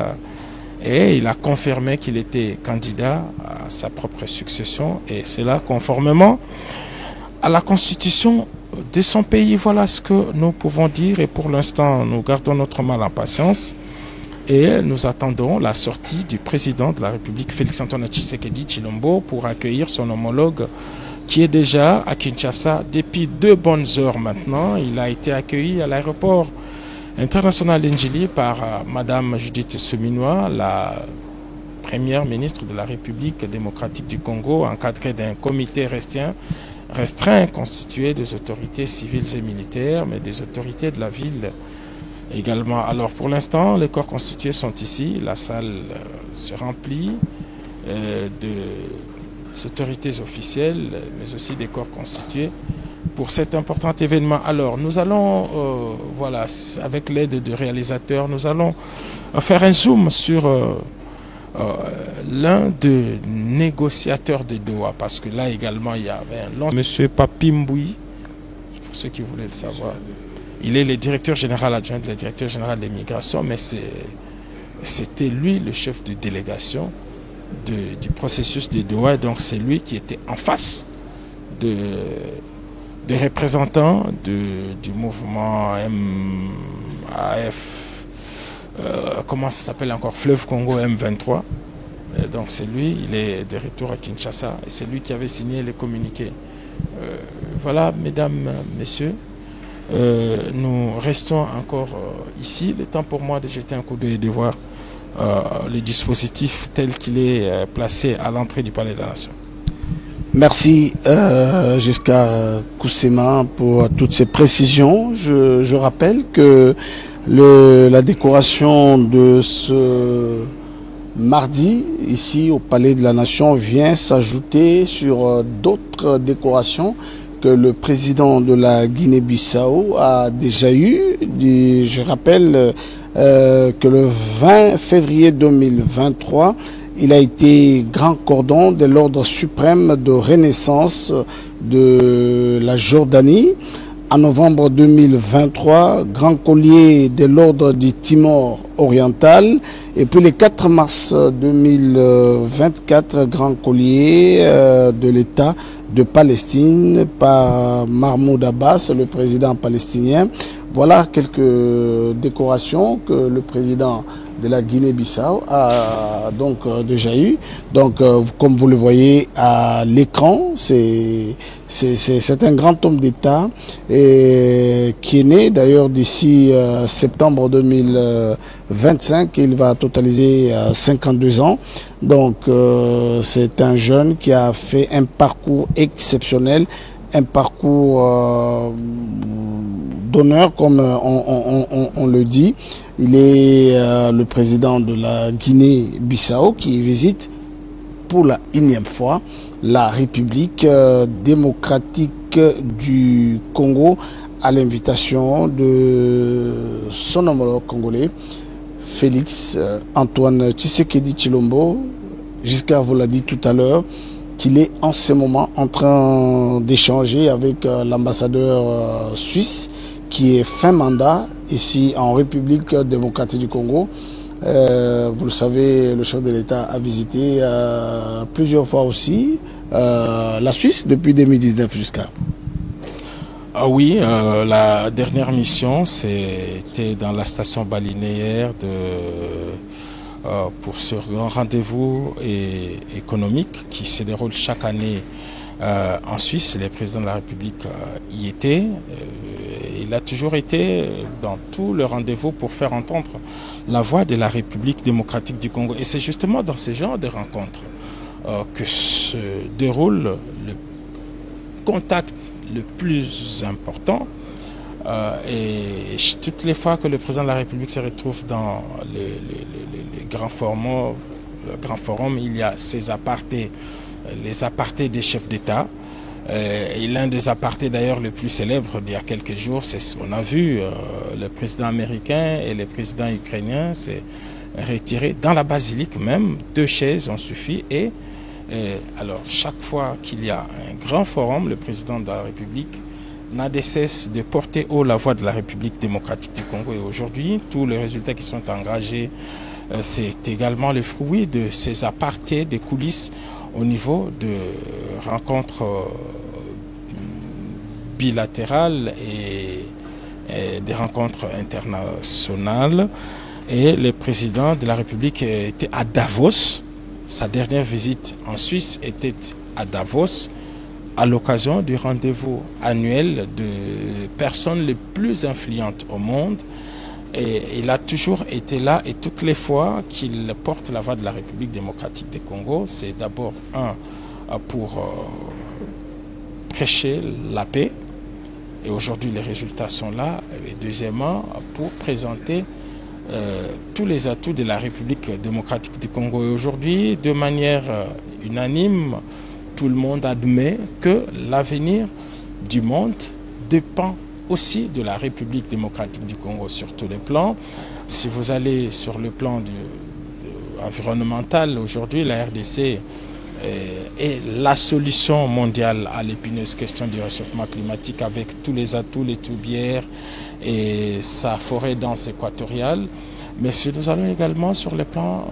et il a confirmé qu'il était candidat à sa propre succession. Et c'est là, conformément à la constitution de son pays. Voilà ce que nous pouvons dire. Et pour l'instant, nous gardons notre mal en patience. Et nous attendons la sortie du président de la République, Félix-Antoine Tshisekedi Tshilombo, pour accueillir son homologue qui est déjà à Kinshasa depuis 2 bonnes heures maintenant. Il a été accueilli à l'aéroport international d'Njili par Madame Judith Suminwa, la première ministre de la République démocratique du Congo, encadrée d'un comité restreint constitué des autorités civiles et militaires, mais des autorités de la ville également. Alors pour l'instant, les corps constitués sont ici. La salle se remplit des autorités officielles, mais aussi des corps constitués pour cet important événement. Alors nous allons, voilà, avec l'aide du réalisateur, nous allons faire un zoom sur l'un des négociateurs de Doha, parce que là également il y avait un long... Monsieur Papi Mbouyi, pour ceux qui voulaient le savoir. Il est le directeur général adjoint, le directeur général des migrations, mais c'était lui le chef de délégation du processus de Doha. Donc c'est lui qui était en face des représentants du mouvement MAF, comment ça s'appelle encore, Fleuve Congo M23. Et donc c'est lui, il est de retour à Kinshasa, et c'est lui qui avait signé les communiqués. Voilà, mesdames, messieurs. Nous restons encore ici. Le temps pour moi de jeter un coup d'œil et de voir le dispositif tel qu'il est placé à l'entrée du Palais de la Nation. Merci Giscard Koussema pour toutes ces précisions. Je rappelle que la décoration de ce mardi ici au Palais de la Nation vient s'ajouter sur d'autres décorations que que le président de la Guinée-Bissau a déjà eu. Je rappelle que le 20 février 2023, il a été grand cordon de l'ordre suprême de renaissance de la Jordanie. En novembre 2023, grand collier de l'ordre du Timor oriental. Et puis le 4 mars 2024, grand collier de l'État de Palestine par Mahmoud Abbas, le président palestinien. Voilà quelques décorations que le président de la Guinée-Bissau a donc déjà eu. Donc, comme vous le voyez à l'écran, c'est un grand homme d'État qui est né d'ailleurs d'ici septembre 2025. Il va totaliser 52 ans. Donc, c'est un jeune qui a fait un parcours exceptionnel, un parcours d'honneur, comme on le dit. Il est le président de la Guinée-Bissau qui visite pour la 1e fois la République démocratique du Congo à l'invitation de son homologue congolais, Félix Antoine Tshisekedi Tshilombo. Giscard vous l'a dit tout à l'heure, qu'il est en ce moment en train d'échanger avec l'ambassadeur suisse qui est fin mandat ici en République démocratique du Congo. Vous le savez, le chef de l'État a visité plusieurs fois aussi la Suisse depuis 2019 jusqu'à. Ah oui, la dernière mission, c'était dans la station balnéaire pour ce grand rendez-vous économique qui se déroule chaque année en Suisse. Le président de la République y était. Il a toujours été dans tout le rendez-vous pour faire entendre la voix de la République démocratique du Congo. Et c'est justement dans ce genre de rencontres que se déroule le contact le plus important. Et toutes les fois que le président de la République se retrouve dans les grands forums, il y a ces apartés, les apartés des chefs d'État. Et l'un des apartés d'ailleurs le plus célèbre d'il y a quelques jours, c'est ce qu'on a vu, le président américain et le président ukrainien s'est retiré dans la basilique même, 2 chaises ont suffi. Et alors chaque fois qu'il y a un grand forum, le président de la République n'a de cesse de porter haut la voix de la République démocratique du Congo. Et aujourd'hui, tous les résultats qui sont engagés, c'est également le fruit de ces apartés, des coulisses au niveau de rencontres bilatérales et des rencontres internationales. Et le président de la République était à Davos. Sa dernière visite en Suisse était à Davos à l'occasion du rendez-vous annuel de personnes les plus influentes au monde. Et il a toujours été là, et toutes les fois qu'il porte la voix de la République démocratique du Congo, c'est d'abord pour prêcher la paix, et aujourd'hui les résultats sont là, et deuxièmement pour présenter tous les atouts de la République démocratique du Congo. Et aujourd'hui, de manière unanime, tout le monde admet que l'avenir du monde dépend aussi de la République démocratique du Congo sur tous les plans. Si vous allez sur le plan environnemental, aujourd'hui la RDC est la solution mondiale à l'épineuse question du réchauffement climatique, avec tous les atouts, les tourbières et sa forêt dense équatoriale. Mais si nous allons également sur le plan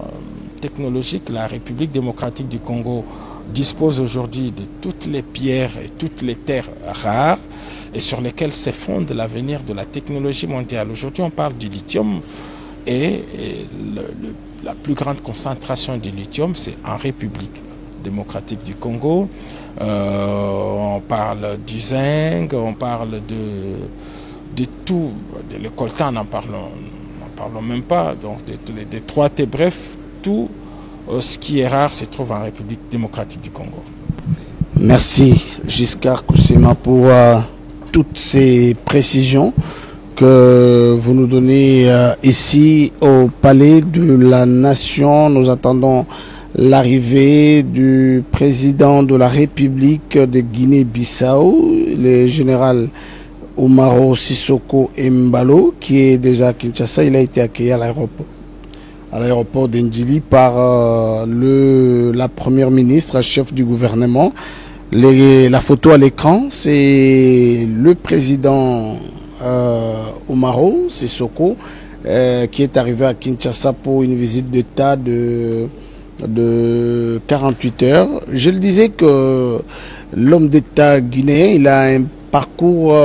technologique, la République démocratique du Congo dispose aujourd'hui de toutes les pierres et toutes les terres rares et sur lesquelles se fonde l'avenir de la technologie mondiale. Aujourd'hui, on parle du lithium et la plus grande concentration du lithium, c'est en République démocratique du Congo. On parle du zinc, on parle de tout, de le coltan, n'en parlons même pas, donc des 3T, bref, tout ce qui est rare se trouve en République démocratique du Congo. Merci Giscard Koussema pour toutes ces précisions que vous nous donnez ici au Palais de la Nation. Nous attendons l'arrivée du président de la République de Guinée-Bissau, le général Umaro Sissoko Embalo, qui est déjà à Kinshasa. Il a été accueilli à l'aéroport d'Ndjili par la première ministre, chef du gouvernement. La photo à l'écran, c'est le président Umaro Sissoko qui est arrivé à Kinshasa pour une visite d'État de 48 heures. Je le disais que l'homme d'État guinéen, il a un parcours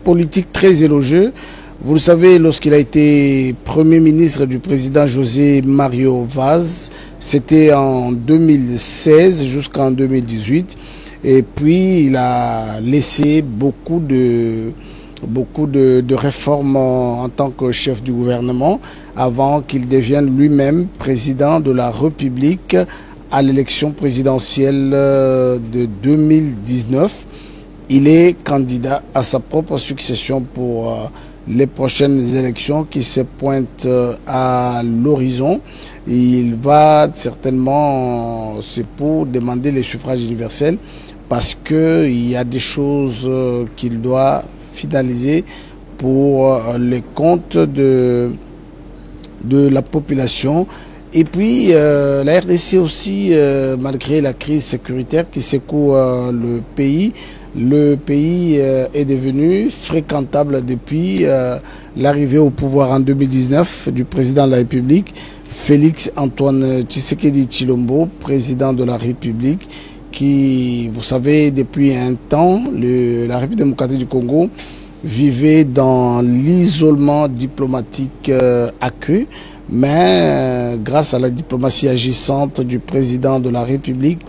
politique très élogieux. Vous le savez, lorsqu'il a été Premier ministre du président José Mario Vaz, c'était en 2016 jusqu'en 2018. Et puis, il a laissé beaucoup de réformes en tant que chef du gouvernement avant qu'il devienne lui-même président de la République à l'élection présidentielle de 2019. Il est candidat à sa propre succession pour les prochaines élections qui se pointent à l'horizon. Il va certainement, c'est pour demander les suffrages universels parce qu'il y a des choses qu'il doit finaliser pour les comptes de la population. Et puis la RDC aussi, malgré la crise sécuritaire qui secoue le pays est devenu fréquentable depuis l'arrivée au pouvoir en 2019 du président de la République, Félix Antoine Tshisekedi Tshilombo, président de la République, qui, vous savez, depuis un temps, la République démocratique du Congo vivait dans l'isolement diplomatique accru, mais grâce à la diplomatie agissante du président de la République,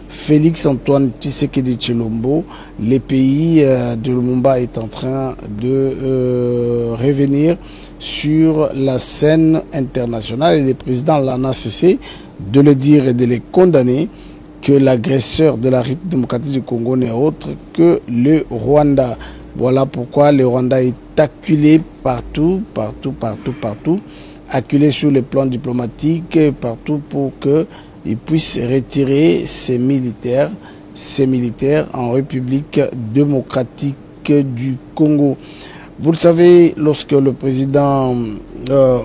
Félix Antoine Tshisekedi Tshilombo, le pays de Lumumba est en train de revenir sur la scène internationale et le président n'en a cessé de le dire et de les condamner que l'agresseur de la République démocratique du Congo n'est autre que le Rwanda. Voilà pourquoi le Rwanda est acculé partout, acculé sur le plan diplomatique, partout pour qu'il puisse retirer ses militaires en République démocratique du Congo. Vous le savez, lorsque le président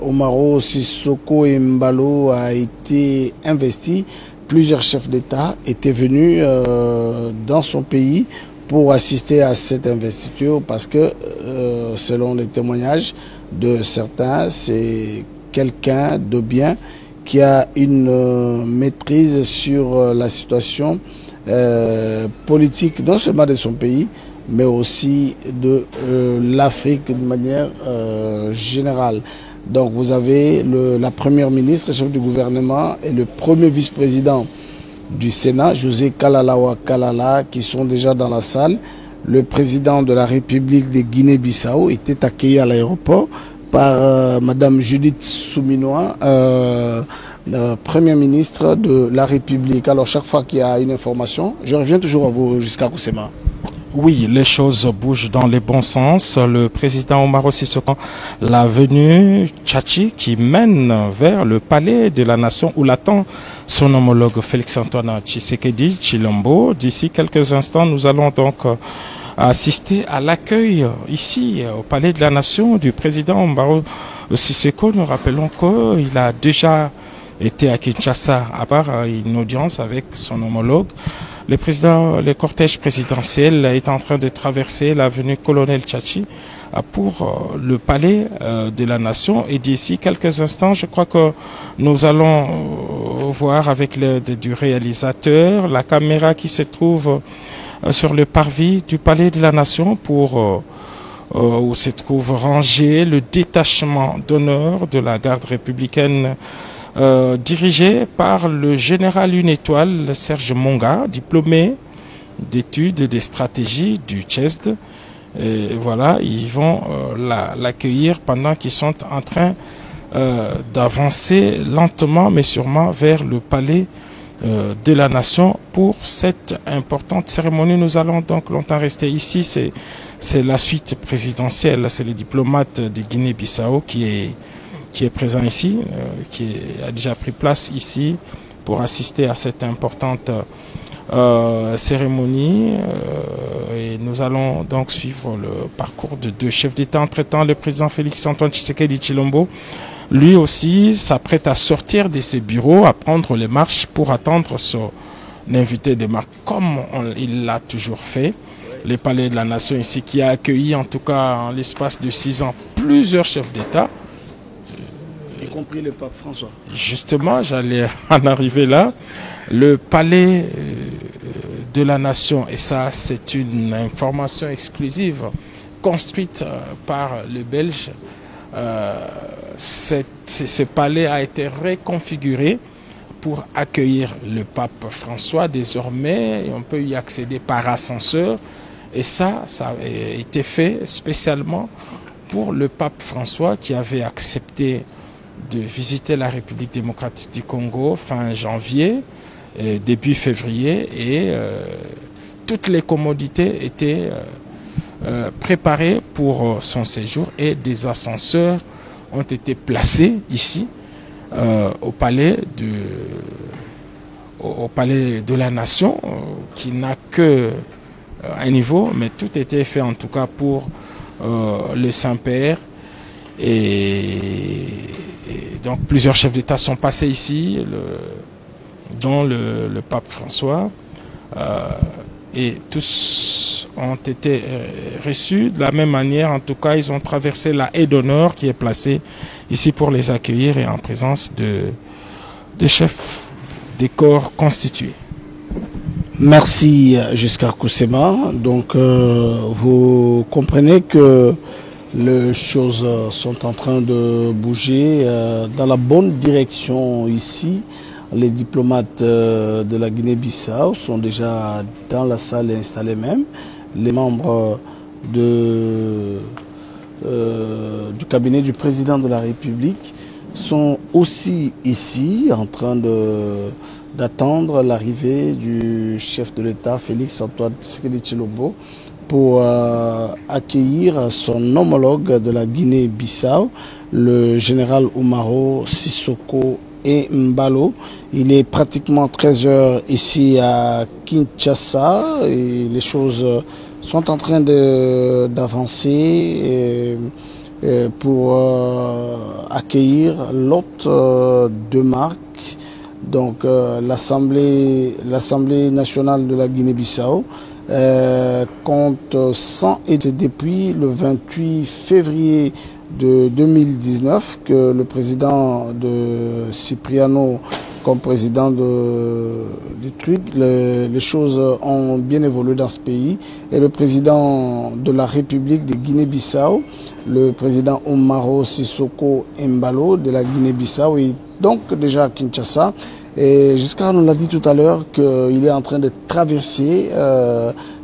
Umaro Sissoko Embalo a été investi, plusieurs chefs d'État étaient venus dans son pays pour assister à cette investiture parce que, selon les témoignages de certains, c'est quelqu'un de bien qui a une maîtrise sur la situation politique, non seulement de son pays, mais aussi de l'Afrique de manière générale. Donc vous avez la première ministre, chef du gouvernement, et le premier vice-président du Sénat, José Kalalawa Kalala, qui sont déjà dans la salle. Le président de la République de Guinée-Bissau était accueilli à l'aéroport par Madame Judith Souminoa, première ministre de la République. Alors chaque fois qu'il y a une information, je reviens toujours à vous jusqu'à Koussema. Oui, les choses bougent dans les bons sens. Le président Umaro Sissoko, la venue Tchachi qui mène vers le palais de la nation où l'attend son homologue Félix-Antoine Tshisekedi Tshilombo. D'ici quelques instants, nous allons donc assister à l'accueil ici au palais de la nation du président Umaro Sissoko. Nous rappelons qu'il a déjà été à Kinshasa à part une audience avec son homologue. Le cortège présidentiel est en train de traverser l'avenue Colonel Tchachi pour le palais de la nation. Et d'ici quelques instants, je crois que nous allons voir avec l'aide du réalisateur la caméra qui se trouve sur le parvis du palais de la nation pour où se trouve rangé le détachement d'honneur de la garde républicaine dirigé par le général une étoile Serge Monga, diplômé d'études et de stratégie du CHESD. Et voilà, ils vont l'accueillir pendant qu'ils sont en train d'avancer lentement mais sûrement vers le palais de la nation pour cette importante cérémonie. Nous allons donc longtemps rester ici. C'est la suite présidentielle, c'est le diplomate de Guinée-Bissau qui est qui est présent ici, qui a déjà pris place ici pour assister à cette importante cérémonie. Et nous allons donc suivre le parcours de deux chefs d'État. Entre-temps, le président Félix-Antoine Tshisekedi Tshilombo, lui aussi, s'apprête à sortir de ses bureaux, à prendre les marches pour attendre son invité de marque, comme il l'a toujours fait. Le Palais de la Nation ici, qui a accueilli en tout cas en l'espace de 6 ans plusieurs chefs d'État. Y compris le pape François. Justement, j'allais en arriver là. Le Palais de la Nation, et ça c'est une information exclusive construite par le Belge, ce palais a été reconfiguré pour accueillir le pape François. Désormais, on peut y accéder par ascenseur. Et ça a été fait spécialement pour le pape François qui avait accepté de visiter la République démocratique du Congo fin janvier, début février, et toutes les commodités étaient préparées pour son séjour et des ascenseurs ont été placés ici au palais de la Nation, qui n'a que un niveau, mais tout était fait en tout cas pour le Saint-Père. Et donc plusieurs chefs d'État sont passés ici, dont le pape François, et tous ont été reçus de la même manière. En tout cas, ils ont traversé la haie d'honneur qui est placée ici pour les accueillir, et en présence de chefs des corps constitués. Merci Giscard Koussema. Donc vous comprenez que les choses sont en train de bouger dans la bonne direction ici. Les diplomates de la Guinée-Bissau sont déjà dans la salle installés même. Les membres du cabinet du président de la République sont aussi ici en train d'attendre l'arrivée du chef de l'État, Félix-Antoine Tshisekedi Tshilombo, pour accueillir son homologue de la Guinée-Bissau, le général Umaro Sissoko Embalo. Il est pratiquement 13 h ici à Kinshasa et les choses sont en train d'avancer pour accueillir l'hôte de marque. Donc l'Assemblée nationale de la Guinée-Bissau compte 100 et c'est depuis le 28 février de 2019 que le président de Cipriano comme président du truc, les choses ont bien évolué dans ce pays, et le président de la République de Guinée-Bissau, le président Umaro Sissoko Embalo de la Guinée-Bissau, est donc déjà à Kinshasa. Et Giscard nous l'a dit tout à l'heure qu'il est en train de traverser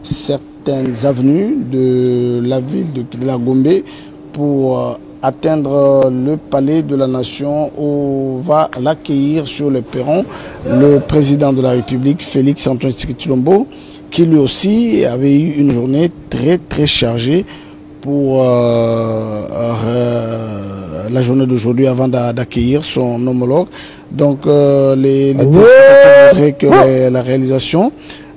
certaines avenues de la ville de la Gombe pour atteindre le palais de la Nation où va l'accueillir sur le perron le président de la République, Félix-Antoine Tshisekedi Tshilombo, qui lui aussi avait eu une journée très chargée pour la journée d'aujourd'hui avant d'accueillir son homologue. Donc les téléspectateurs voudraient que la réalisation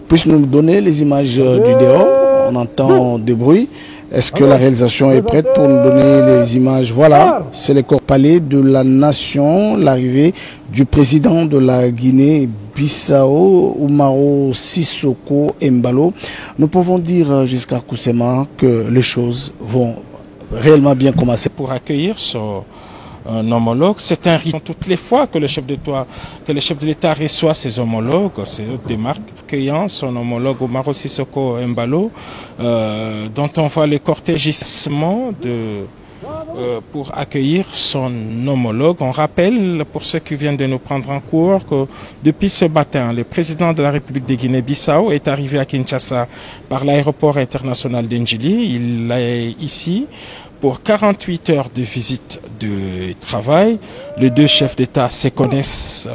puisse nous donner les images du dehors. On entend des bruits. Est-ce que la réalisation est prête pour nous donner les images? Voilà, c'est le corps palais de la Nation, l'arrivée du président de la Guinée-Bissau, Umaro Sissoko Embalo. Nous pouvons dire, Giscard Koussema, que les choses vont réellement bien commencer. Pour accueillir son homologue, c'est un rite. Toutes les fois que le chef de l'État reçoit ses homologues, ses hôtes de marque, accueillant son homologue Umaro Sissoko Embalo, dont on voit les cortégissements pour accueillir son homologue. On rappelle, pour ceux qui viennent de nous prendre en cours, que depuis ce matin, le président de la République de Guinée-Bissau est arrivé à Kinshasa par l'aéroport international d'Ndjili. Il est ici pour 48 heures de visite de travail. Les deux chefs d'État se connaissent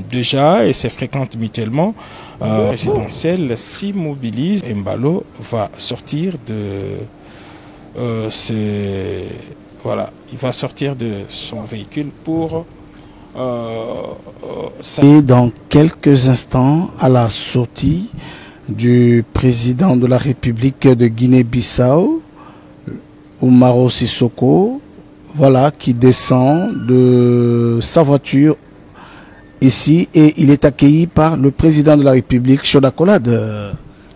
déjà et se fréquentent mutuellement. Présidentielle s'y mobilise. Embalo va sortir de voilà, il va sortir de son véhicule pour... Et dans quelques instants, à la sortie du président de la République de Guinée-Bissau, Umaro Sissoco, voilà, qui descend de sa voiture ici et il est accueilli par le président de la République, Choda Kolade.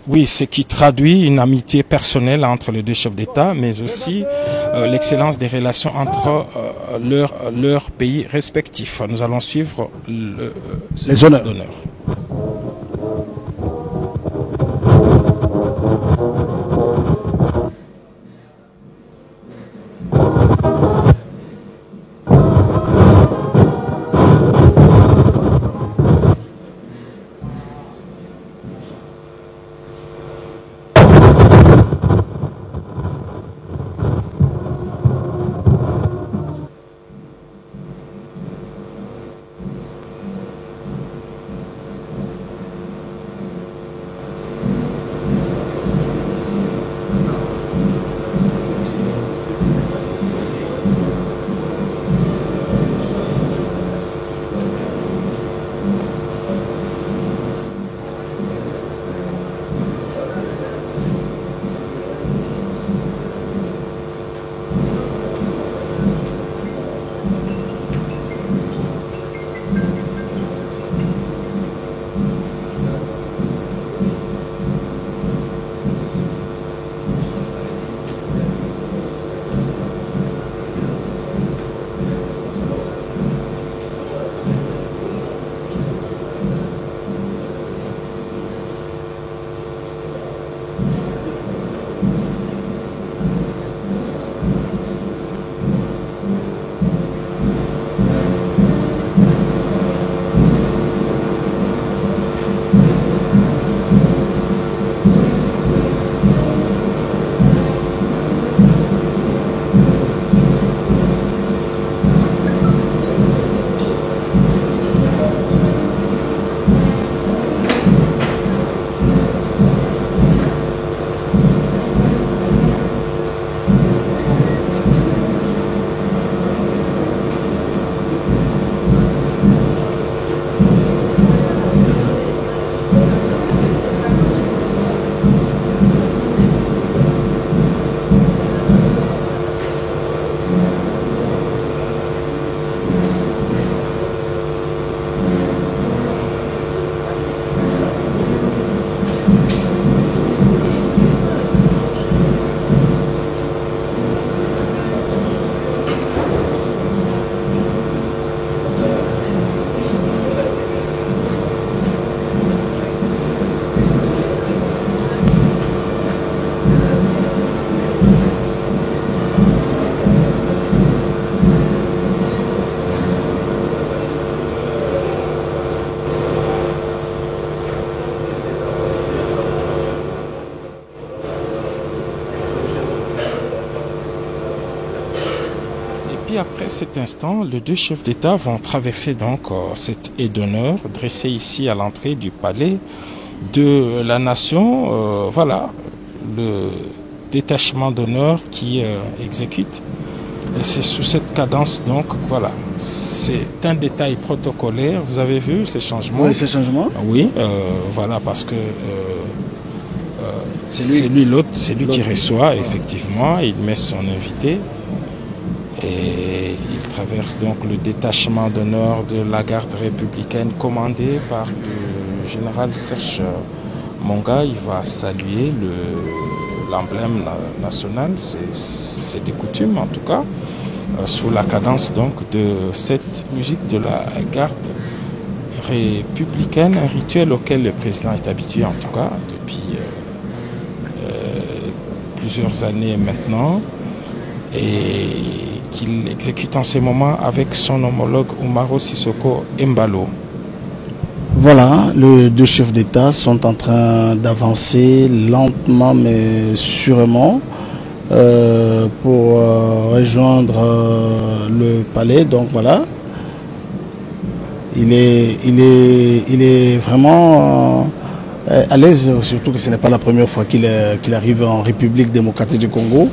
Oui, ce qui traduit une amitié personnelle entre les deux chefs d'État, mais aussi l'excellence des relations entre leurs pays respectifs. Nous allons suivre les honneurs d'honneur. Puis après cet instant, les deux chefs d'État vont traverser donc cette haie d'honneur dressée ici à l'entrée du palais de la nation. Voilà, le détachement d'honneur qui exécute. Et c'est sous cette cadence donc, voilà, c'est un détail protocolaire. Vous avez vu ces changements? Oui, ces changements. Oui, voilà, parce que c'est lui l'autre, c'est lui qui reçoit, effectivement, il met son invité. Et il traverse donc le détachement d'honneur de la garde républicaine commandé par le général Serge Monga. Il va saluer l'emblème national, c'est des coutumes en tout cas, sous la cadence donc de cette musique de la garde républicaine, un rituel auquel le président est habitué en tout cas depuis plusieurs années maintenant, et qu'il exécute en ce moment avec son homologue Umaro Sissoco Embalo. Voilà, les deux chefs d'État sont en train d'avancer lentement mais sûrement pour rejoindre le palais. Donc voilà, il est vraiment à l'aise, surtout que ce n'est pas la première fois qu'il arrive en République démocratique du Congo.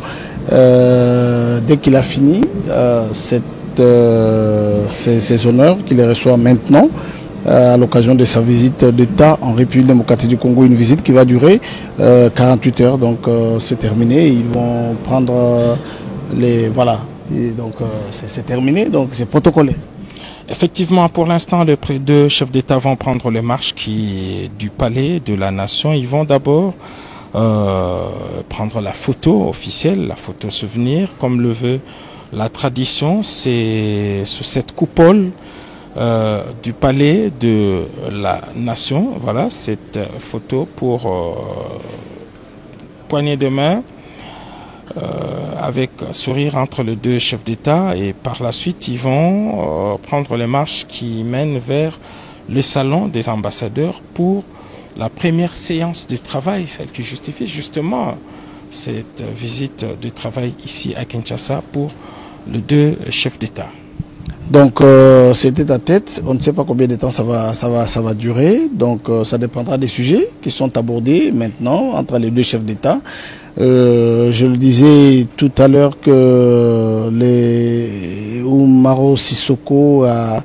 Dès qu'il a fini ces honneurs qu'il reçoit maintenant, à l'occasion de sa visite d'État en République démocratique du Congo, une visite qui va durer 48 heures, donc c'est terminé. Ils vont prendre les... Voilà, et donc c'est terminé, donc c'est protocolaire. Effectivement, pour l'instant, les deux chefs d'État vont prendre les marches du palais de la nation. Ils vont d'abord prendre la photo officielle, la photo souvenir, comme le veut la tradition. C'est sous cette coupole du palais de la nation. Voilà, cette photo pour poignée de main avec sourire entre les deux chefs d'État, et par la suite ils vont prendre les marches qui mènent vers le salon des ambassadeurs pour la première séance de travail, celle qui justifie justement cette visite de travail ici à Kinshasa pour les deux chefs d'État. Donc c'est tête à tête, on ne sait pas combien de temps ça va durer, donc ça dépendra des sujets qui sont abordés maintenant entre les deux chefs d'État. Je le disais tout à l'heure que Umaro Sissoko a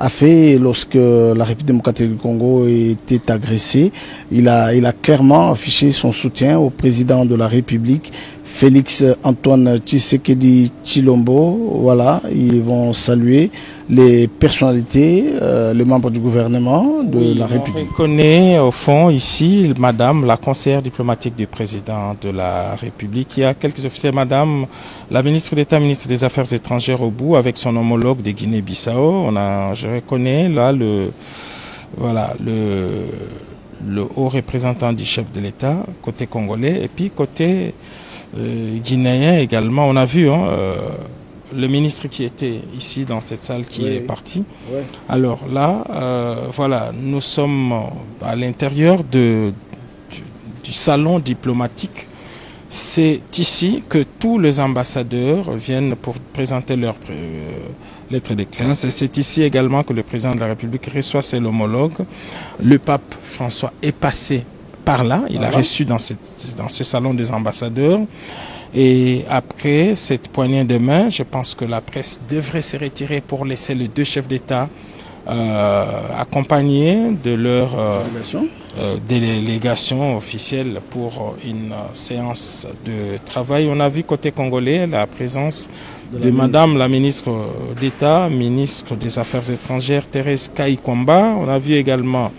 fait lorsque la République démocratique du Congo était agressée. Il a clairement affiché son soutien au président de la République, Félix Antoine Tshisekedi Tshilombo. Voilà, ils vont saluer les personnalités, les membres du gouvernement de la République. On reconnaît au fond ici Madame la conseillère diplomatique du président de la République. Il y a quelques officiers, Madame la ministre d'État, ministre des Affaires étrangères au bout, avec son homologue de Guinée-Bissau. Je reconnais là le haut représentant du chef de l'État côté congolais, et puis côté guinéen également. On a vu le ministre qui était ici dans cette salle qui est parti. Ouais. Alors là, voilà, nous sommes à l'intérieur du salon diplomatique. C'est ici que tous les ambassadeurs viennent pour présenter leur lettre de créance. Et c'est ici également que le président de la République reçoit ses homologues. Le pape François est passé par là. Il a reçu dans ce salon des ambassadeurs. Et après cette poignée de main, je pense que la presse devrait se retirer pour laisser les deux chefs d'État accompagnés de leur délégation officielle pour une séance de travail. On a vu côté congolais la présence de Madame la ministre d'État, ministre des Affaires étrangères, Thérèse Kayikwamba. On a vu également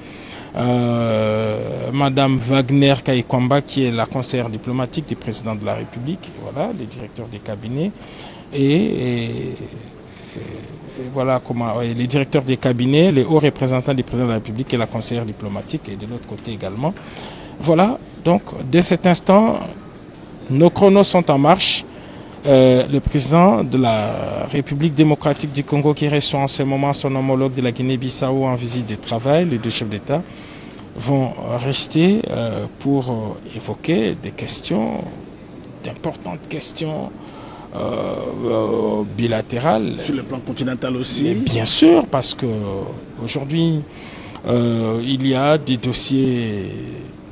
Madame Wagner Kayikwamba, qui est la conseillère diplomatique du président de la République, voilà, les directeurs des cabinets, et voilà comment les directeurs des cabinets, les hauts représentants du président de la République et la conseillère diplomatique, et de l'autre côté également. Voilà, donc dès cet instant, nos chronos sont en marche. Le président de la République démocratique du Congo, qui reçoit en ce moment son homologue de la Guinée-Bissau en visite de travail, les deux chefs d'État vont rester pour évoquer des questions, d'importantes questions bilatérales. Sur le plan continental aussi. Et bien sûr, parce que aujourd'hui, il y a des dossiers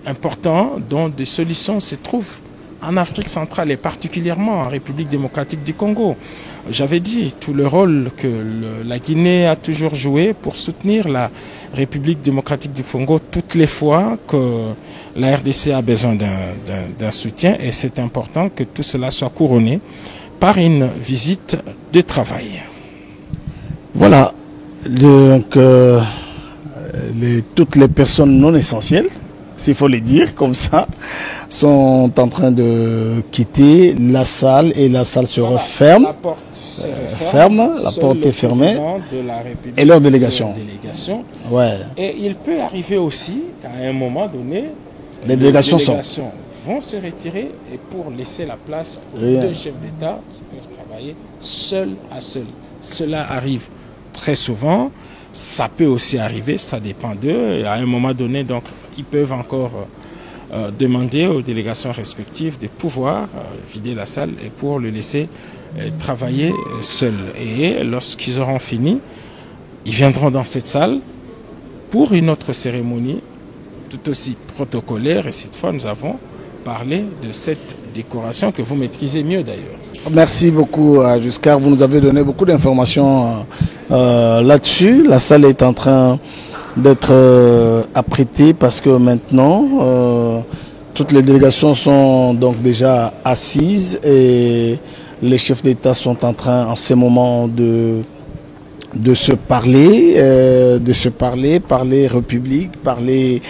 importants dont des solutions se trouvent en Afrique centrale et particulièrement en République démocratique du Congo. J'avais dit tout le rôle que la Guinée a toujours joué pour soutenir la République démocratique du Congo toutes les fois que la RDC a besoin d'un soutien, et c'est important que tout cela soit couronné par une visite de travail. Voilà, donc toutes les personnes non essentielles, s'il faut le dire comme ça, sont en train de quitter la salle, et la salle se referme. La porte se referme, la porte est fermée, et leur délégation. Ouais. Et il peut arriver aussi qu'à un moment donné, les délégations vont se retirer, et pour laisser la place aux deux chefs d'État qui peuvent travailler seul à seul. Cela arrive très souvent. Ça peut aussi arriver, ça dépend d'eux. À un moment donné, donc, ils peuvent encore demander aux délégations respectives de pouvoir vider la salle et pour le laisser travailler seul. Et lorsqu'ils auront fini, ils viendront dans cette salle pour une autre cérémonie tout aussi protocolaire. Et cette fois, nous avons parlé de cette décoration que vous maîtrisez mieux d'ailleurs. Merci beaucoup, Juscar. Vous nous avez donné beaucoup d'informations là-dessus. La salle est en train d'être apprêtée parce que maintenant, toutes les délégations sont donc déjà assises et les chefs d'État sont en train, en ce moment, de se parler, parler République, parler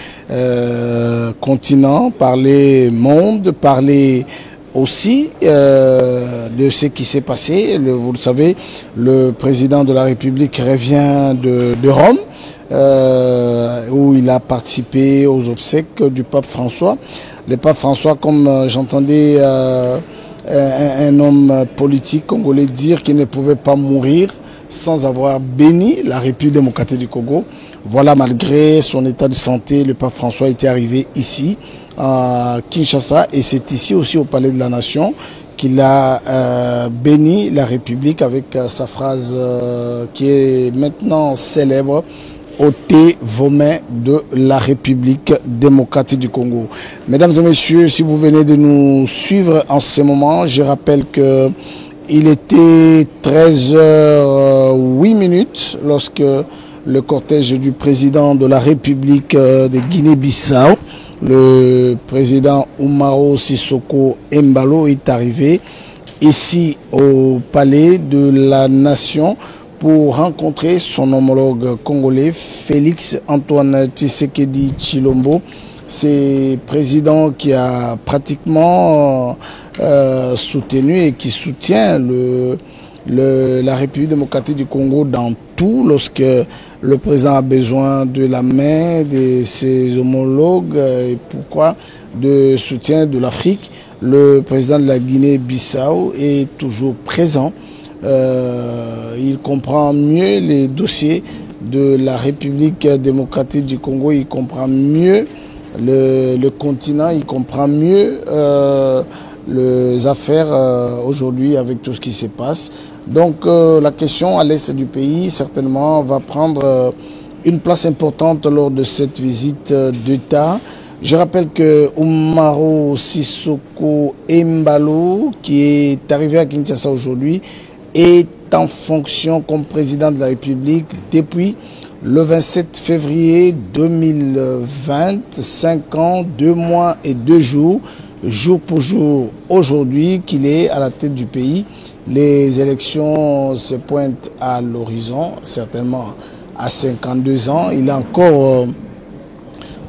continent, parler monde, parler aussi de ce qui s'est passé. Vous le savez, le président de la République revient de Rome, où il a participé aux obsèques du pape François. Le pape François, comme j'entendais un homme politique congolais dire qu'il ne pouvait pas mourir sans avoir béni la République démocratique du Congo. Voilà, malgré son état de santé, le pape François était arrivé ici, à Kinshasa, et c'est ici aussi au Palais de la Nation qu'il a béni la République avec sa phrase qui est maintenant célèbre: ôtez vos mains de la République démocratique du Congo. Mesdames et messieurs, si vous venez de nous suivre en ce moment, je rappelle que il était 13h08 lorsque le cortège du président de la République de Guinée-Bissau, le président Umaro Sissoko Embalo, est arrivé ici au Palais de la Nation pour rencontrer son homologue congolais Félix Antoine Tshisekedi Tshilombo. C'est président qui a pratiquement soutenu et qui soutient la République démocratique du Congo dans tout. Lorsque le président a besoin de la main de ses homologues, et pourquoi de soutien de l'Afrique, le président de la Guinée-Bissau est toujours présent. Il comprend mieux les dossiers de la République démocratique du Congo, il comprend mieux le continent, il comprend mieux les affaires aujourd'hui avec tout ce qui se passe. Donc la question à l'est du pays certainement va prendre une place importante lors de cette visite d'État. Je rappelle que Umaro Sissoko Embalo, qui est arrivé à Kinshasa aujourd'hui, est en fonction comme président de la République depuis le 27 février 2020, 5 ans, 2 mois et 2 jours, jour pour jour, aujourd'hui qu'il est à la tête du pays. Les élections se pointent à l'horizon, certainement à 52 ans. Il a encore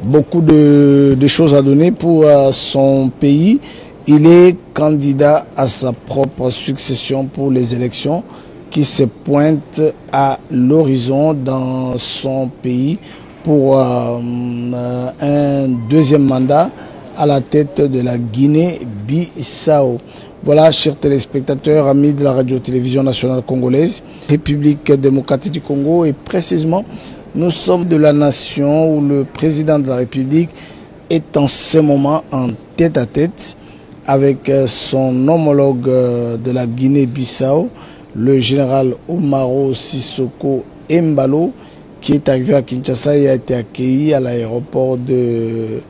beaucoup de choses à donner pour son pays. Il est candidat à sa propre succession pour les élections qui se pointent à l'horizon dans son pays pour un deuxième mandat à la tête de la Guinée-Bissau. Voilà, chers téléspectateurs, amis de la radio-télévision nationale congolaise, République démocratique du Congo, et précisément, nous sommes de la nation où le président de la République est en ce moment en tête-à-tête avec son homologue de la Guinée-Bissau, le général Umaro Sissoko Embalo, qui est arrivé à Kinshasa et a été accueilli à l'aéroport de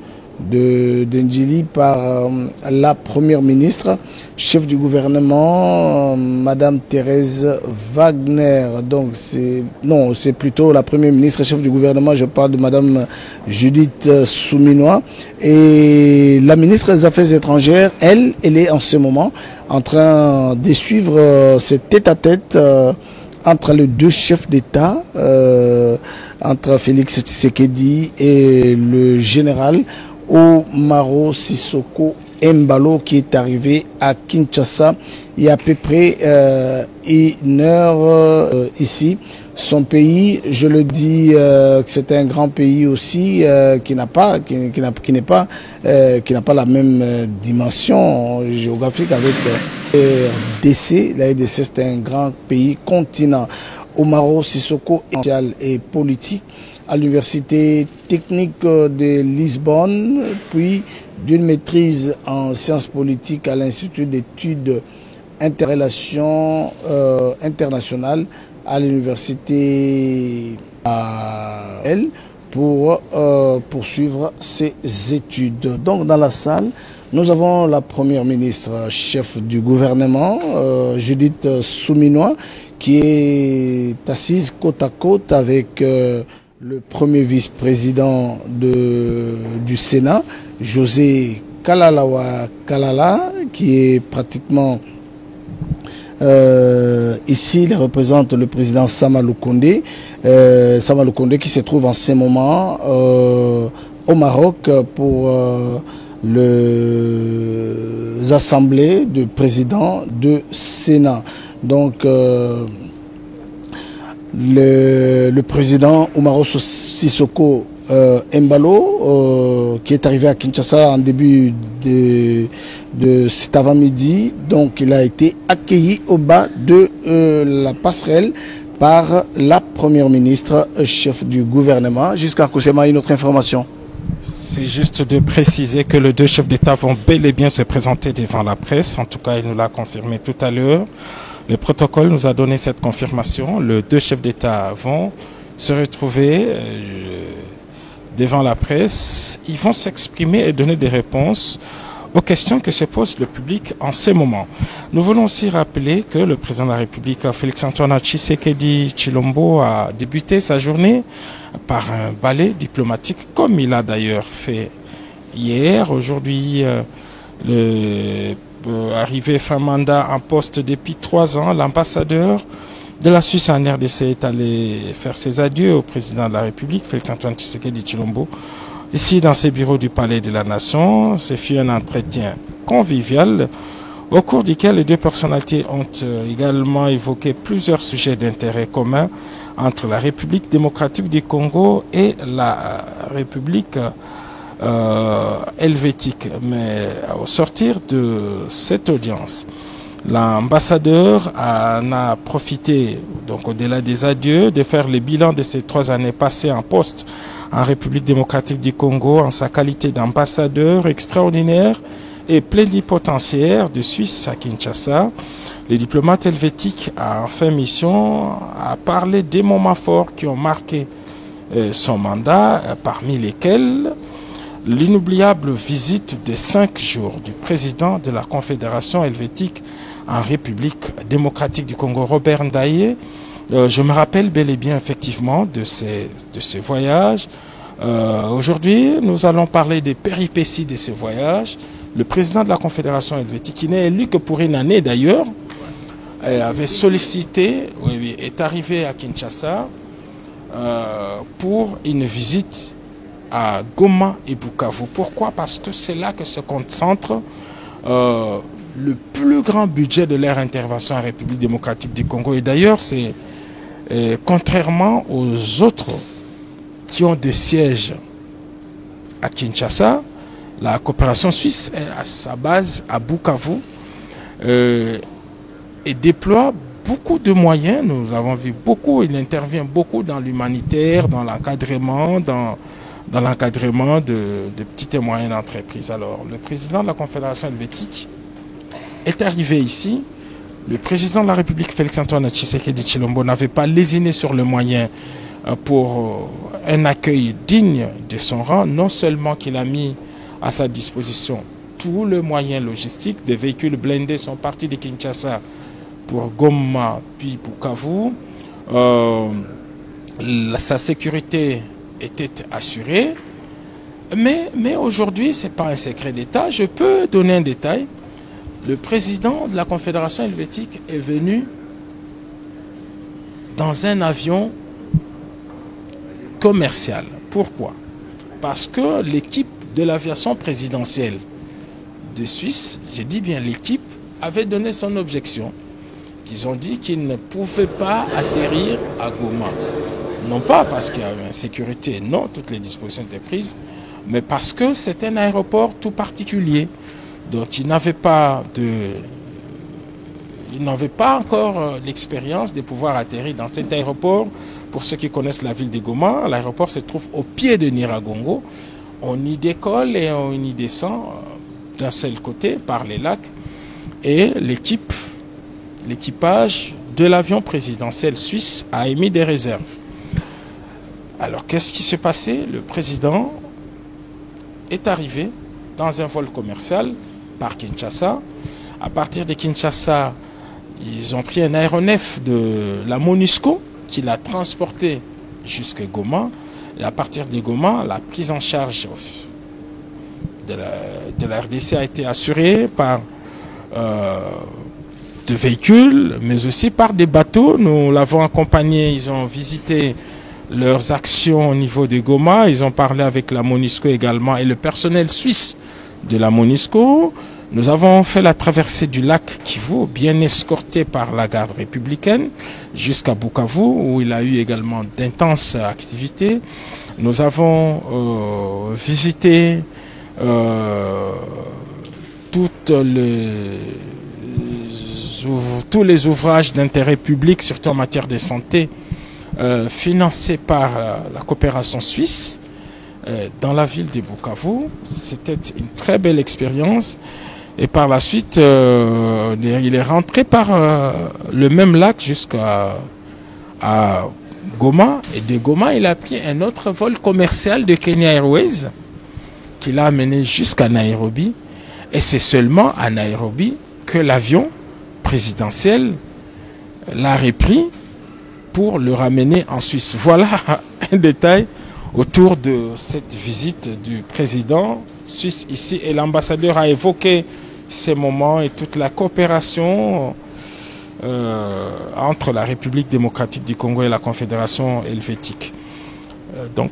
Ndjili par la première ministre, chef du gouvernement, Madame Thérèse Wagner. Donc c'est plutôt la première ministre, chef du gouvernement. Je parle de Madame Judith Souminois. Et la ministre des Affaires étrangères, elle est en ce moment en train de suivre cette tête-à-tête entre les deux chefs d'État, entre Félix Tshisekedi et le général Umaro Sissoko Embalo, qui est arrivé à Kinshasa il y a à peu près 1 heure ici. Son pays, je le dis, c'est un grand pays aussi qui n'a pas la même dimension géographique avec RDC. La RDC, c'est un grand pays continent. Umaro Sissoko est politique à l'université technique de Lisbonne, puis d'une maîtrise en sciences politiques à l'Institut d'études interrelations internationales à l'université à elle pour poursuivre ses études. Donc dans la salle, Nous avons la première ministre, chef du gouvernement, Judith Souminois, qui est assise côte à côte avec le premier vice-président du Sénat, José Kalalawa Kalala, qui est pratiquement ici, il représente le président Samalou Kondé, qui se trouve en ce moment au Maroc pour les assemblées de présidents de Sénat. Donc, le président Umaro Sissoko Embalo, qui est arrivé à Kinshasa en début de cet avant-midi, donc il a été accueilli au bas de la passerelle par la première ministre, chef du gouvernement. Jusqu'à Koussema, une autre information. C'est juste de préciser que les deux chefs d'État vont bel et bien se présenter devant la presse. En tout cas, il nous l'a confirmé tout à l'heure. Le protocole nous a donné cette confirmation. Les deux chefs d'État vont se retrouver devant la presse. Ils vont s'exprimer et donner des réponses aux questions que se pose le public en ce moment. Nous voulons aussi rappeler que le président de la République, Félix-Antoine Tshisekedi Tshilombo, a débuté sa journée par un ballet diplomatique, comme il a d'ailleurs fait hier. Aujourd'hui, arrivé fin mandat en poste depuis 3 ans, l'ambassadeur de la Suisse en RDC est allé faire ses adieux au président de la République, Félix-Antoine Tshisekedi Tshilombo. Ici, dans ces bureaux du Palais de la Nation, ce fut un entretien convivial au cours duquel les deux personnalités ont également évoqué plusieurs sujets d'intérêt commun entre la République démocratique du Congo et la République helvétique. Mais au sortir de cette audience, l'ambassadeur en a profité, donc au-delà des adieux, de faire le bilan de ces 3 années passées en poste en République démocratique du Congo en sa qualité d'ambassadeur extraordinaire et plénipotentiaire de Suisse à Kinshasa. Le diplomate helvétique a en fin mission à parler des moments forts qui ont marqué son mandat, parmi lesquels l'inoubliable visite de 5 jours du président de la Confédération helvétique en République démocratique du Congo, Robert Ndaye. Je me rappelle bel et bien effectivement de ces voyages. Aujourd'hui, nous allons parler des péripéties de ces voyages. Le président de la Confédération helvétique, qui n'est élu que pour une année d'ailleurs, avait sollicité, est arrivé à Kinshasa pour une visite à Goma et Bukavu. Pourquoi? Parce que c'est là que se concentre le plus grand budget de leur intervention en République démocratique du Congo. Et d'ailleurs, c'est contrairement aux autres qui ont des sièges à Kinshasa, la coopération suisse est à sa base à Bukavu et déploie beaucoup de moyens. Nous avons vu beaucoup, il intervient beaucoup dans l'humanitaire, dans l'encadrement, dans l'encadrement de petites et moyennes entreprises. Alors, le président de la Confédération helvétique est arrivé ici. Le président de la République, Félix-Antoine Tshisekedi Tshilombo, n'avait pas lésiné sur le moyen pour un accueil digne de son rang. Non seulement qu'il a mis à sa disposition tous les moyens logistiques, des véhicules blindés sont partis de Kinshasa pour Goma puis Bukavu. Sa sécurité était assurée. Mais aujourd'hui, ce n'est pas un secret d'État. Je peux donner un détail. Le président de la Confédération helvétique est venu dans un avion commercial. Pourquoi? Parce que l'équipe de l'aviation présidentielle de Suisse, j'ai dit bien l'équipe, avait donné son objection. Ils ont dit qu'ils ne pouvaient pas atterrir à Goma. Non pas parce qu'il y avait une sécurité, non, toutes les dispositions étaient prises, mais parce que c'est un aéroport tout particulier. Donc ils n'avaient pas encore l'expérience de pouvoir atterrir dans cet aéroport. Pour ceux qui connaissent la ville de Goma, l'aéroport se trouve au pied de Nyiragongo. On y décolle et on y descend d'un seul côté par les lacs. Et l'équipage de l'avion présidentiel suisse a émis des réserves. Alors qu'est-ce qui s'est passé? Le président est arrivé dans un vol commercial par Kinshasa. À partir de Kinshasa, ils ont pris un aéronef de la MONUSCO qui l'a transporté jusqu'à Goma. Et à partir de Goma, la prise en charge de la RDC a été assurée par de véhicules, mais aussi par des bateaux. Nous l'avons accompagné, ils ont visité leurs actions au niveau de Goma. Ils ont parlé avec la MONUSCO également et le personnel suisse de la MONUSCO. Nous avons fait la traversée du lac Kivu, bien escorté par la garde républicaine, jusqu'à Bukavu, où il a eu également d'intenses activités. Nous avons visité tous les ouvrages d'intérêt public, surtout en matière de santé, financés par la coopération suisse dans la ville de Bukavu. C'était une très belle expérience. Et par la suite, il est rentré par le même lac jusqu'à Goma. Et de Goma, il a pris un autre vol commercial de Kenya Airways qui l'a amené jusqu'à Nairobi. Et c'est seulement à Nairobi que l'avion présidentiel l'a repris pour le ramener en Suisse. Voilà un détail autour de cette visite du président suisse ici. Et l'ambassadeur a évoqué ces moments et toute la coopération entre la République démocratique du Congo et la Confédération helvétique. Donc